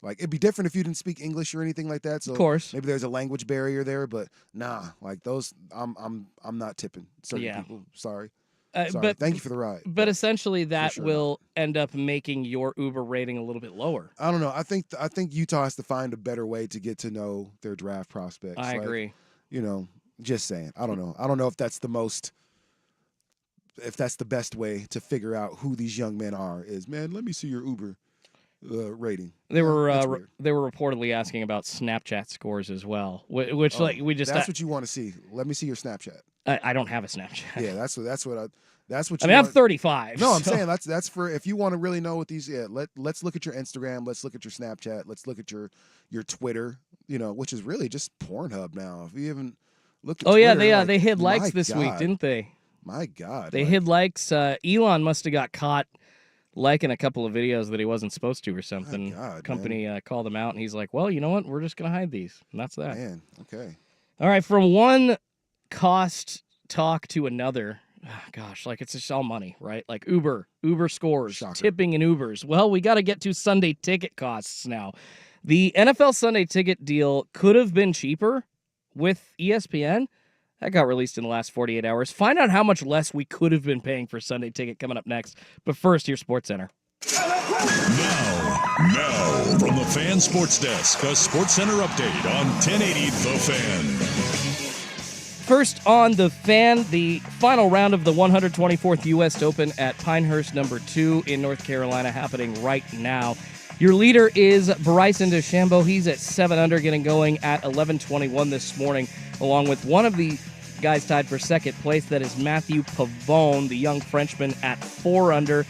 Like, it'd be different if you didn't speak English or anything like that. So of course, maybe there's a language barrier there, but nah, like those, I'm not tipping certain people. Sorry. Sorry. but Thank you for the ride. but essentially that sure will end up making your Uber rating a little bit lower. I don't know. I think Utah has to find a better way to get to know their draft prospects. I Like, agree. You know, just saying. I don't know. I don't know if that's the best way to figure out who these young men are. Is, man, let me see your Uber rating. They were that's weird. they were reportedly asking about Snapchat scores as well, which like we just that's what you want to see. Let me see your Snapchat. I don't have a Snapchat. Yeah, that's what you I mean, I'm want. 35. No, I'm so- saying that's for if you want to really know what these. Yeah, let's look at your Instagram. Let's look at your Snapchat. Let's look at your Twitter. Which is really just Pornhub now. If you haven't looked at Oh yeah, Twitter, they hid my likes this week, God. didn't they? My God, They hid likes. Elon must have got caught liking a couple of videos that he wasn't supposed to or something. God, Company called him out, and he's like, "Well, you know what? We're just gonna hide these." And that's that. Man, okay. All right, from one cost talk to another. Gosh, like it's just all money, right? Like Uber scores, Shocker. tipping in Ubers. Well, we got to get to Sunday ticket costs now. The NFL Sunday ticket deal could have been cheaper with ESPN. That got released in the last 48 hours. Find out how much less we could have been paying for Sunday ticket coming up next. But first, here's SportsCenter. Now, from the Fan Sports Desk, a SportsCenter update on 1080 The Fan. First on The Fan, the final round of the 124th U.S. Open at Pinehurst No. 2 in North Carolina happening right now. Your leader is Bryson DeChambeau. He's at 7 under, getting going at 11:21 this morning, along with one of the guys tied for second place. That is Matthew Pavone, the young Frenchman, at 4 under.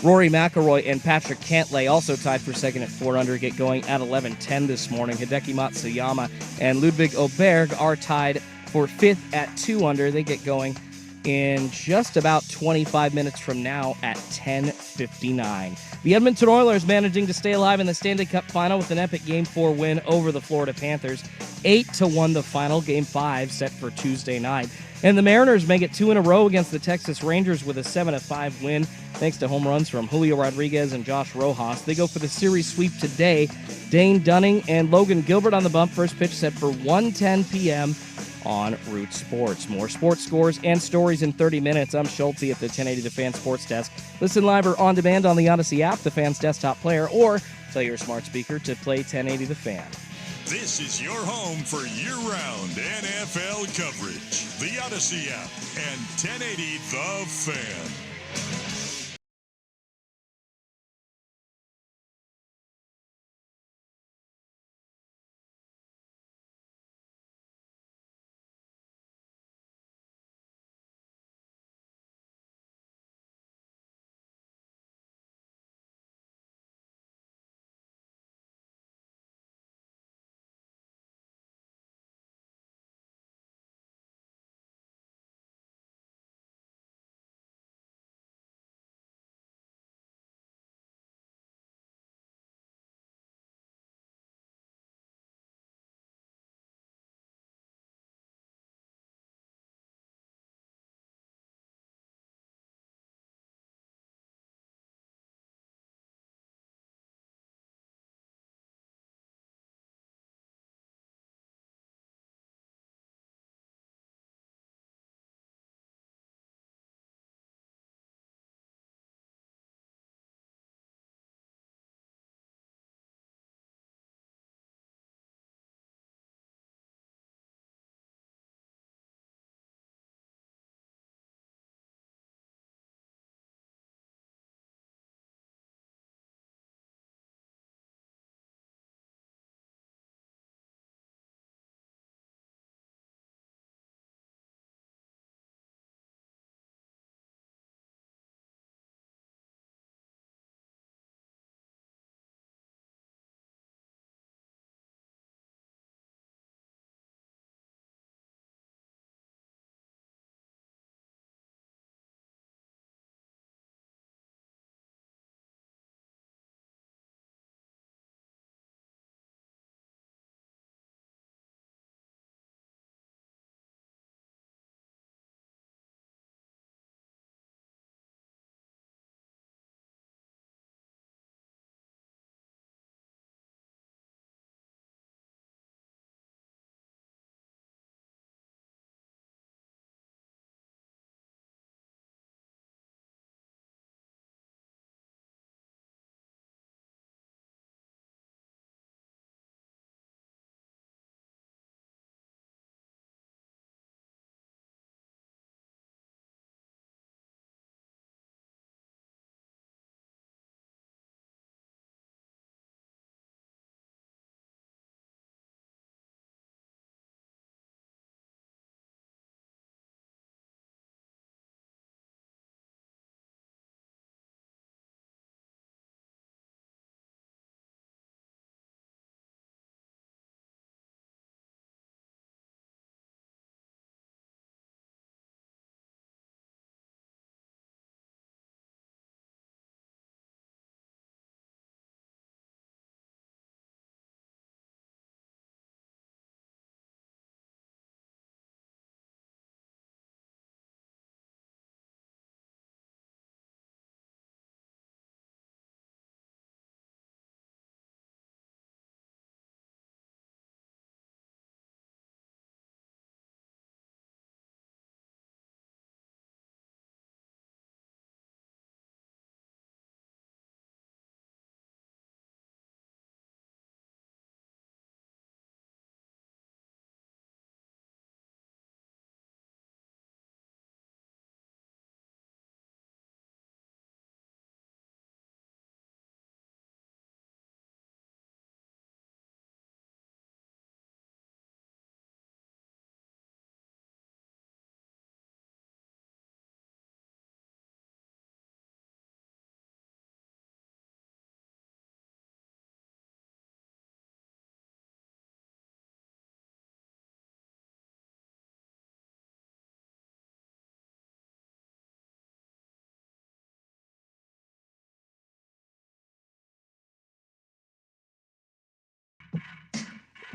Rory McIlroy and Patrick Cantlay also tied for second at 4 under, get going at 11:10 this morning. Hideki Matsuyama and Ludwig Oberg are tied for 5th at 2 under. They get going in just about 25 minutes from now at 10:59. The Edmonton Oilers managing to stay alive in the Stanley Cup final with an epic Game 4 win over the Florida Panthers. 8-1 the final. Game 5 set for Tuesday night. And the Mariners make it 2 in a row against the Texas Rangers with a 7-5 win thanks to home runs from Julio Rodriguez and Josh Rojas. They go for the series sweep today. Dane Dunning and Logan Gilbert on the bump. First pitch set for 1:10 p.m. on Root Sports. More sports scores and stories in 30 minutes. I'm Schulte at the 1080 The Fan Sports Desk. Listen live or on demand on the Odyssey app, the Fan's desktop player, or tell your smart speaker to play 1080 The Fan. This is your home for year-round NFL coverage. The Odyssey app and 1080 The Fan.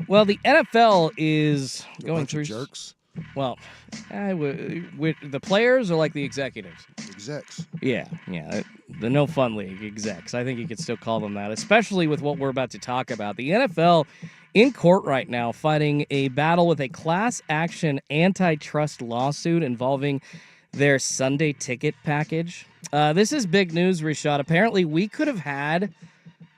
Well, the NFL is A going bunch through of jerks, Well, with the players or like the executives? execs. Yeah, the no fun league execs. I think you could still call them that, especially with what we're about to talk about. The NFL in court right now fighting a battle with a class action antitrust lawsuit involving their Sunday ticket package. This is big news, Rashad. Apparently, we could have had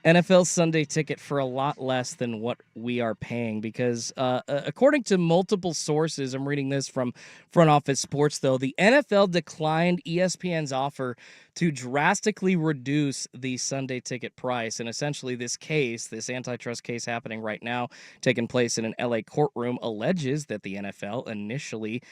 NFL Sunday ticket for a lot less than what we are paying because, according to multiple sources, I'm reading this from Front Office Sports, though, the NFL declined ESPN's offer to drastically reduce the Sunday ticket price. And essentially, this antitrust case happening right now, taking place in an LA courtroom, alleges that the NFL initially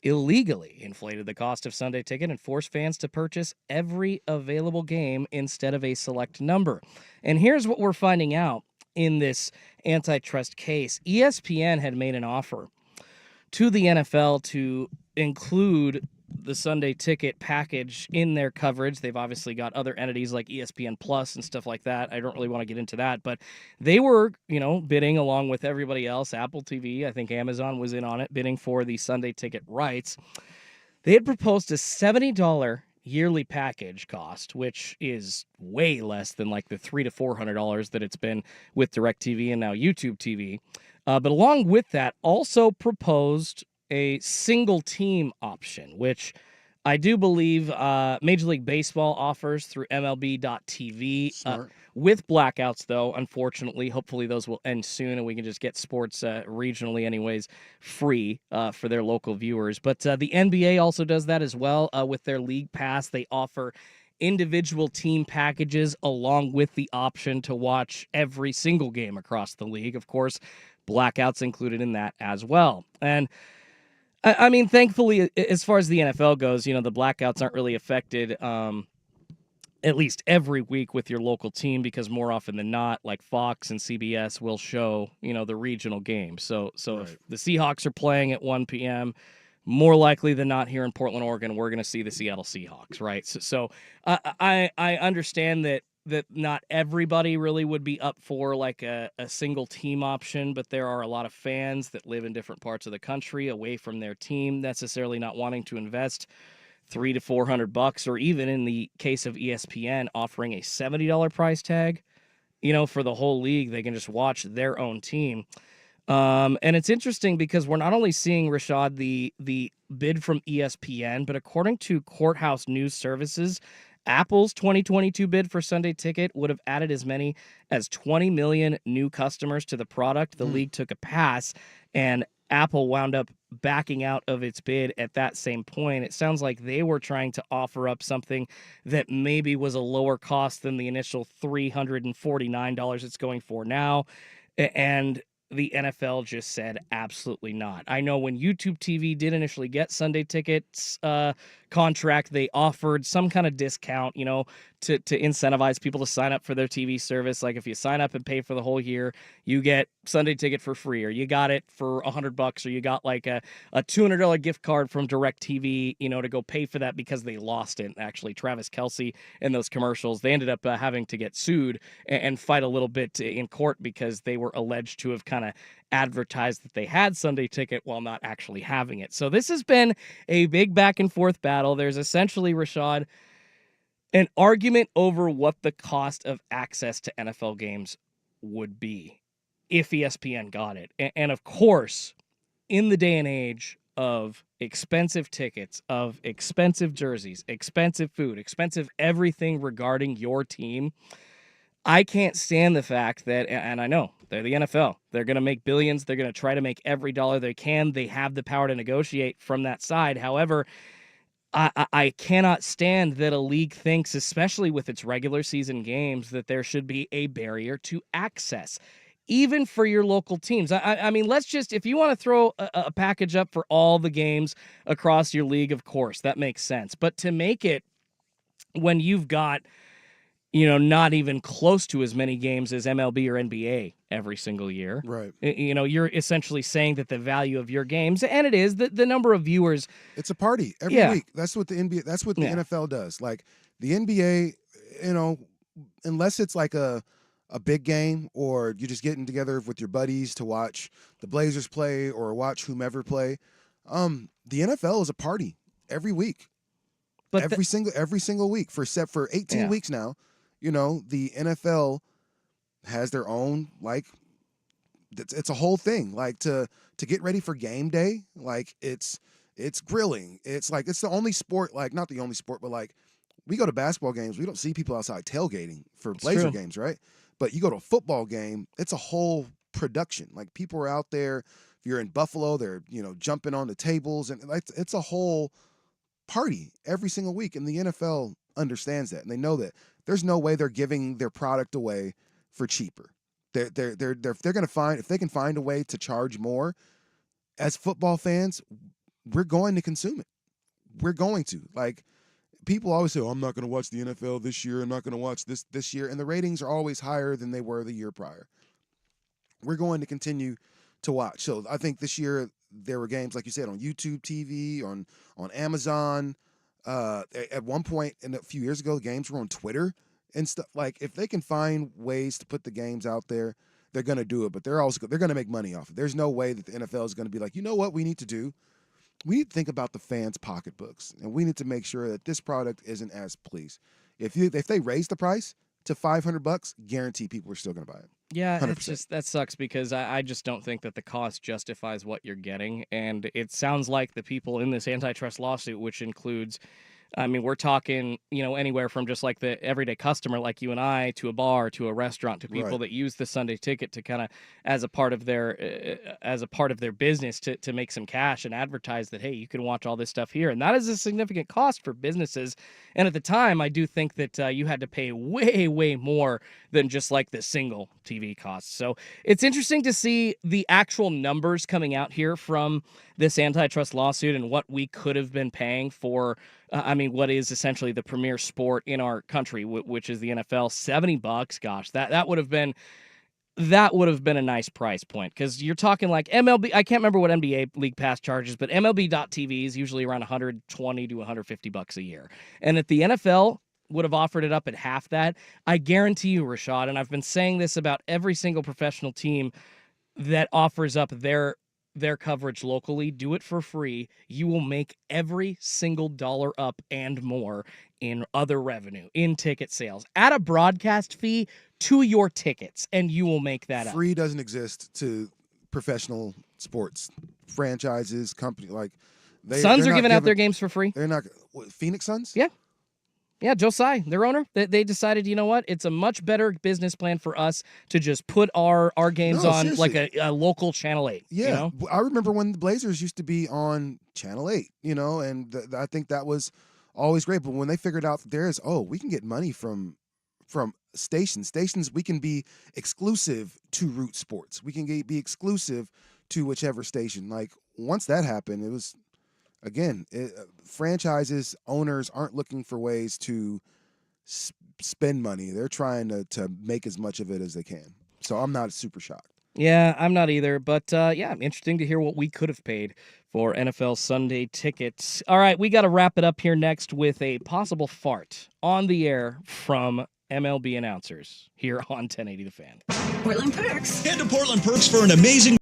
illegally inflated the cost of Sunday ticket and forced fans to purchase every available game instead of a select number. And here's what we're finding out in this antitrust case. ESPN had made an offer to the NFL to include the Sunday ticket package in their coverage. They've obviously got other entities like ESPN Plus and stuff like that. I don't really want to get into that, but they were, bidding along with everybody else. Apple TV, I think Amazon was in on it, bidding for the Sunday ticket rights. They had proposed a $70 yearly package cost, which is way less than like the $300 to $400 that it's been with DirecTV and now YouTube TV. But along with that, also proposed a single team option, which I do believe Major League Baseball offers through MLB.tv. With blackouts, though, unfortunately, hopefully those will end soon and we can just get sports regionally anyways free for their local viewers. But the NBA also does that as well with their League Pass. They offer individual team packages along with the option to watch every single game across the league. Of course, blackouts included in that as well. And I mean, thankfully, as far as the NFL goes, the blackouts aren't really affected at least every week with your local team because more often than not, like Fox and CBS will show, the regional games. So Right. if the Seahawks are playing at 1 p.m., more likely than not here in Portland, Oregon, we're going to see the Seattle Seahawks, right? So I understand that not everybody really would be up for like a single team option, but there are a lot of fans that live in different parts of the country away from their team, necessarily not wanting to invest $300 to $400, or even in the case of ESPN offering a $70 price tag, for the whole league. They can just watch their own team. And it's interesting because we're not only seeing, Rashad, the bid from ESPN, but according to Courthouse News Services, Apple's 2022 bid for Sunday Ticket would have added as many as 20 million new customers to the product. The league took a pass, and Apple wound up backing out of its bid at that same point. It sounds like they were trying to offer up something that maybe was a lower cost than the initial $349 it's going for now. And the NFL just said absolutely not. I know when YouTube TV did initially get Sunday Tickets contract, they offered some kind of discount, to incentivize people to sign up for their TV service. Like if you sign up and pay for the whole year, you get Sunday Ticket for free, or you got it for $100, or you got like a $200 gift card from DirecTV, to go pay for that because they lost it. Actually, Travis Kelce and those commercials, they ended up having to get sued and fight a little bit in court because they were alleged to have kind of advertised that they had Sunday Ticket while not actually having it. So this has been a big back and forth battle. There's essentially, Rashad, an argument over what the cost of access to NFL games would be if ESPN got it. And of course, in the day and age of expensive tickets, of expensive jerseys, expensive food, expensive everything regarding your team, I can't stand the fact that, and I know they're the NFL, they're going to make billions. They're going to try to make every dollar they can. They have the power to negotiate from that side. However, I cannot stand that a league thinks, especially with its regular season games, that there should be a barrier to access, even for your local teams. I mean, let's just, if you want to throw a package up for all the games across your league, of course, that makes sense. But to make it when you've got, not even close to as many games as MLB or NBA every single year. Right. You're essentially saying that the value of your games, and it is the number of viewers. It's a party every week. That's what the NBA, that's what the NFL does. Like the NBA, unless it's like a a big game, or you're just getting together with your buddies to watch the Blazers play or watch whomever play, the NFL is a party every week. But every single week for 18 Yeah. weeks now. You know, the NFL has their own, like, it's a whole thing. Like, to get ready for game day, like, it's grilling. It's like, it's the only sport, like, not the only sport, but like, we go to basketball games, we don't see people outside tailgating for Blazer true. games, right? But you go to a football game, it's a whole production. Like, people are out there. If you're in Buffalo, they're, you know, jumping on the tables, and like, it's a whole party every single week. And the NFL understands that, and they know that there's no way they're giving their product away for cheaper. They're going to find, if they can find a way to charge more, as football fans, we're going to consume it. We're going to. Like, people always say, oh, I'm not going to watch the NFL this year. I'm not going to watch this year. And the ratings are always higher than they were the year prior. We're going to continue to watch. So I think this year there were games, like you said, on YouTube TV, on Amazon. At one point, and a few years ago, the games were on Twitter and stuff. Like, if they can find ways to put the games out there, they're going to do it. But they're going to make money off it. There's no way that the NFL is going to be like, you know what we need to do? We need to think about the fans' pocketbooks, and we need to make sure that this product isn't as pleased. If they raise the price to $500, guarantee people are still going to buy it. Yeah, 100%. it's just, that sucks because I just don't think that the cost justifies what you're getting. And it sounds like the people in this antitrust lawsuit, which includes, I mean, we're talking, you know, anywhere from just like the everyday customer like you and I, to a bar, to a restaurant, to people Right. that use the Sunday ticket to kind of as a part of their business to make some cash and advertise that, hey, you can watch all this stuff here. And that is a significant cost for businesses. And at the time, I do think that you had to pay way, way more than just like the single TV costs. So it's interesting to see the actual numbers coming out here from this antitrust lawsuit and what we could have been paying for. What is essentially the premier sport in our country, which is the NFL. $70. Gosh, that would have been a nice price point, because you're talking like MLB. I can't remember what NBA League Pass charges, but MLB.TV is usually around $120 to $150 a year. And if the NFL would have offered it up at half that, I guarantee you, Rashad, and I've been saying this about every single professional team that offers up their coverage locally, do it for free. You will make every single dollar up and more in other revenue, in ticket sales. Add a broadcast fee to your tickets, and you will make that up. Free doesn't exist to professional sports franchises, company like Suns are giving out their games for free. They're not. What, Phoenix Suns? Yeah. Yeah, Joe Tsai, their owner, they decided, you know what? It's a much better business plan for us to just put our games on seriously. like a local Channel 8. Yeah, You know? I remember when the Blazers used to be on Channel 8, you know, and I think that was always great. But when they figured out that we can get money from stations, we can be exclusive to Root Sports. We can be exclusive to whichever station. Like, once that happened, it was, again, franchises, owners aren't looking for ways to spend money. They're trying to make as much of it as they can. So I'm not super shocked. Yeah, I'm not either. But interesting to hear what we could have paid for NFL Sunday tickets. All right, we got to wrap it up here next with a possible fart on the air from MLB announcers here on 1080 The Fan. Portland Perks. Head to Portland Perks for an amazing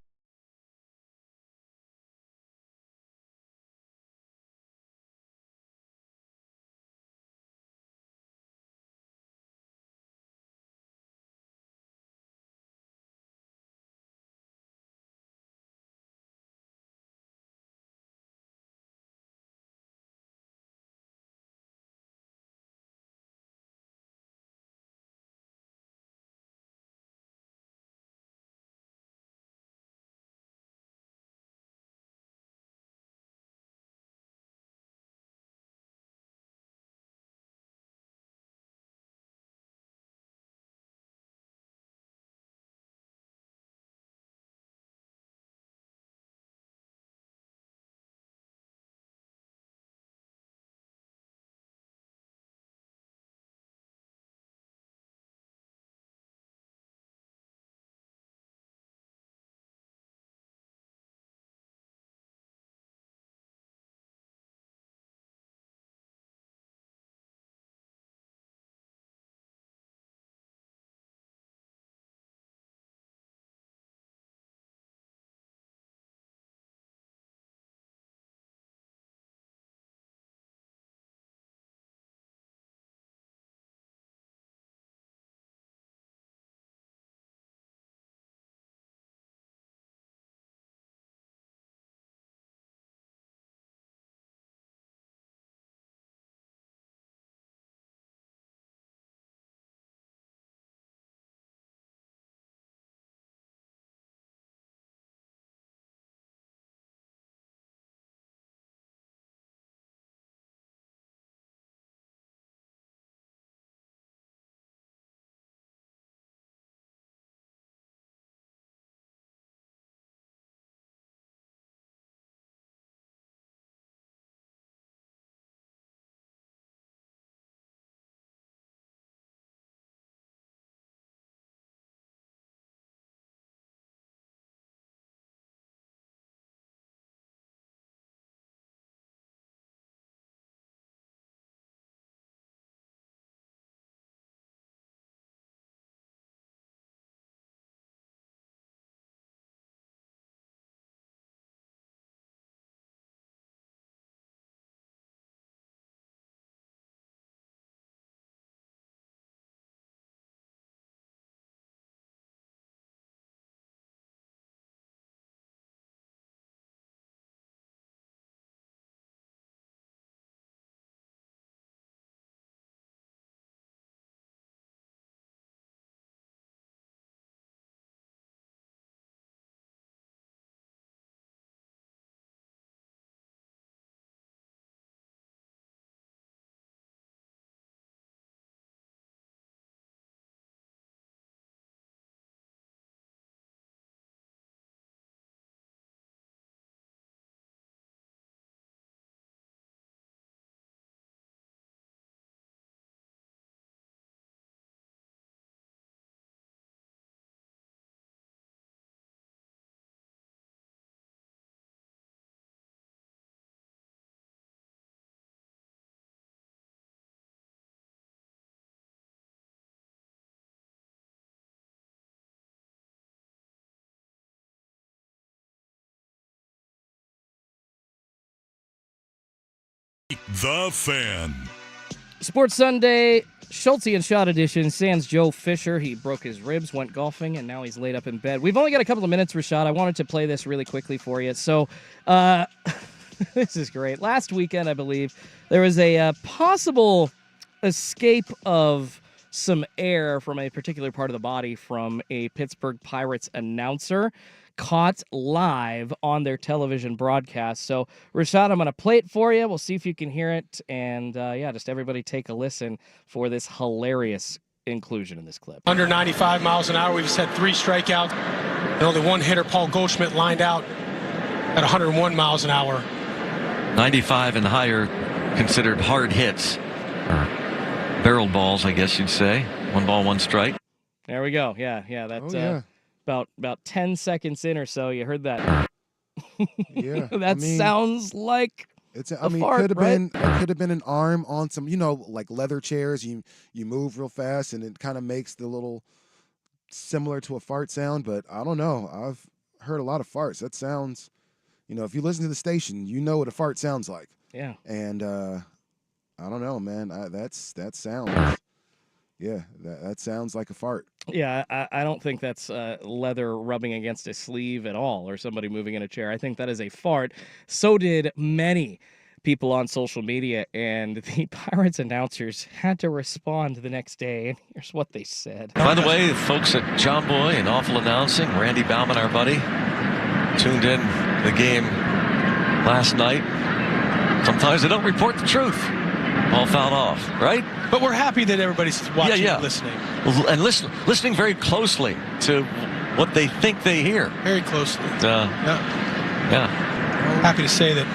The Fan. Sports Sunday, Schulte and Shot edition. Sans Joe Fisher. He broke his ribs, went golfing, and now he's laid up in bed. We've only got a couple of minutes, Rashad. I wanted to play this really quickly for you. So, this is great. Last weekend, I believe, there was a possible escape of some air from a particular part of the body from a Pittsburgh Pirates announcer caught live on their television broadcast. So, Rashad, I'm going to play it for you. We'll see if you can hear it. And, just everybody take a listen for this hilarious inclusion in this clip. Under 95 miles an hour. We just had 3 strikeouts. And only one hitter, Paul Goldschmidt, lined out at 101 miles an hour. 95 and higher considered hard hits. Or barrel balls, I guess you'd say. 1 ball, 1 strike. There we go. Yeah. That's about 10 seconds in or so. You heard that. Yeah. That sounds like it's. a fart, could have right? been. It could have been an arm on some, like leather chairs. You move real fast, and it kind of makes the little similar to a fart sound. But I don't know. I've heard a lot of farts. That sounds, if you listen to the station, you know what a fart sounds like. Yeah. And I don't know, man. That sounds. Yeah, that sounds like a fart. Yeah, I don't think that's leather rubbing against a sleeve at all or somebody moving in a chair. I think that is a fart. So did many people on social media, and the Pirates announcers had to respond the next day, and here's what they said. By the way, folks at John Boy and Awful Announcing, Randy Bauman, our buddy, tuned in the game last night. Sometimes they don't report the truth. All fouled off, right? But we're happy that everybody's watching and listening. And listening very closely to what they think they hear. Very closely. Yeah. Happy to say that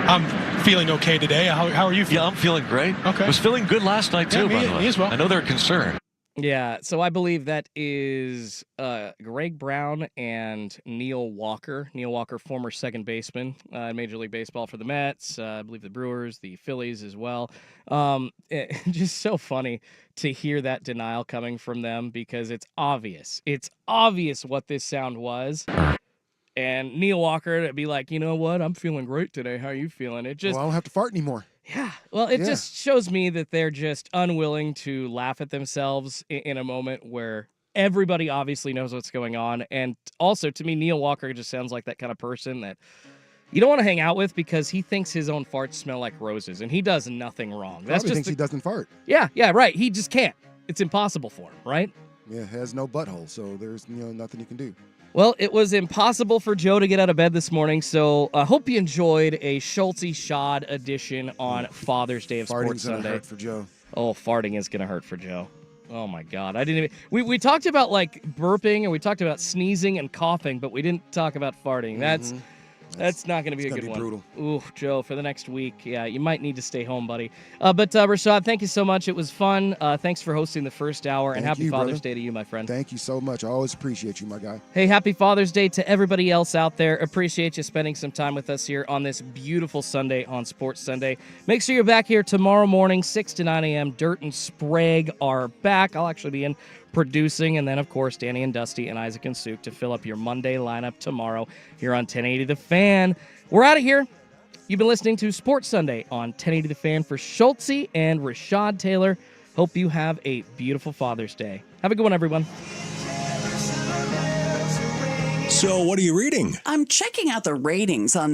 I'm feeling okay today. How are you feeling? Yeah, I'm feeling great. Okay. I was feeling good last night, too, by the way. Me as well. I know they're concerned. Yeah, so I believe that is Greg Brown and Neil Walker. Neil Walker, former second baseman in Major League Baseball for the Mets, I believe the Brewers, the Phillies as well. Just so funny to hear that denial coming from them because it's obvious. It's obvious what this sound was. And Neil Walker to be like, you know what? I'm feeling great today. How are you feeling? It just I don't have to fart anymore. Yeah, well, it just shows me that they're just unwilling to laugh at themselves in a moment where everybody obviously knows what's going on. And also, to me, Neil Walker just sounds like that kind of person that you don't want to hang out with because he thinks his own farts smell like roses, and he does nothing wrong. That's just thinks he doesn't fart. Yeah, right. He just can't. It's impossible for him, right? Yeah, has no butthole, so there's nothing you can do. Well, it was impossible for Joe to get out of bed this morning, so I hope you enjoyed a Schulte Shod edition on Father's Day of Sports Farting's gonna Sunday. hurt for Joe. Oh, farting is going to hurt for Joe. Oh, my God. I didn't even... We talked about, burping, and we talked about sneezing and coughing, but we didn't talk about farting. That's not going to be a good one. Brutal. Ooh, Joe, for the next week, yeah, you might need to stay home, buddy. But Rashad, thank you so much. It was fun. Thanks for hosting the first hour, and happy Father's Day to you, my friend. Thank you so much. I always appreciate you, my guy. Hey, happy Father's Day to everybody else out there. Appreciate you spending some time with us here on this beautiful Sunday on Sports Sunday. Make sure you're back here tomorrow morning, 6 to 9 a.m. Dirt and Sprague are back. I'll actually be in producing, and then, of course, Danny and Dusty and Isaac and Suk to fill up your Monday lineup tomorrow here on 1080 The Fan. We're out of here. You've been listening to Sports Sunday on 1080 The Fan for Schulte and Rashad Taylor. Hope you have a beautiful Father's Day. Have a good one, everyone. So, what are you reading? I'm checking out the ratings on